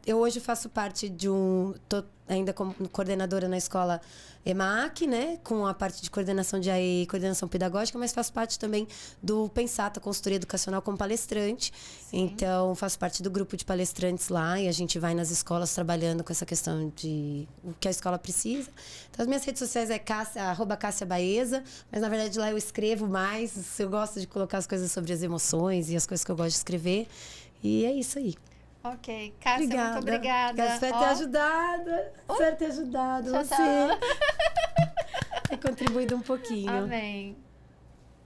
eu hoje faço parte de um... Tô ainda como coordenadora na escola EMAC, né? Com a parte de coordenação de AI e coordenação pedagógica, mas faço parte também do Pensata, consultoria educacional, como palestrante. Sim. Então, faço parte do grupo de palestrantes lá e a gente vai nas escolas trabalhando com essa questão de o que a escola precisa. Então, as minhas redes sociais é @CássiaBaeza, mas na verdade lá eu escrevo mais. Eu gosto de colocar as coisas sobre as emoções e as coisas que eu gosto de escrever. E é isso aí. Ok. Cássia, muito obrigada. Espero ter ajudado. Espero ter ajudado Tchau, você. tchau. Ter contribuído um pouquinho. Amém.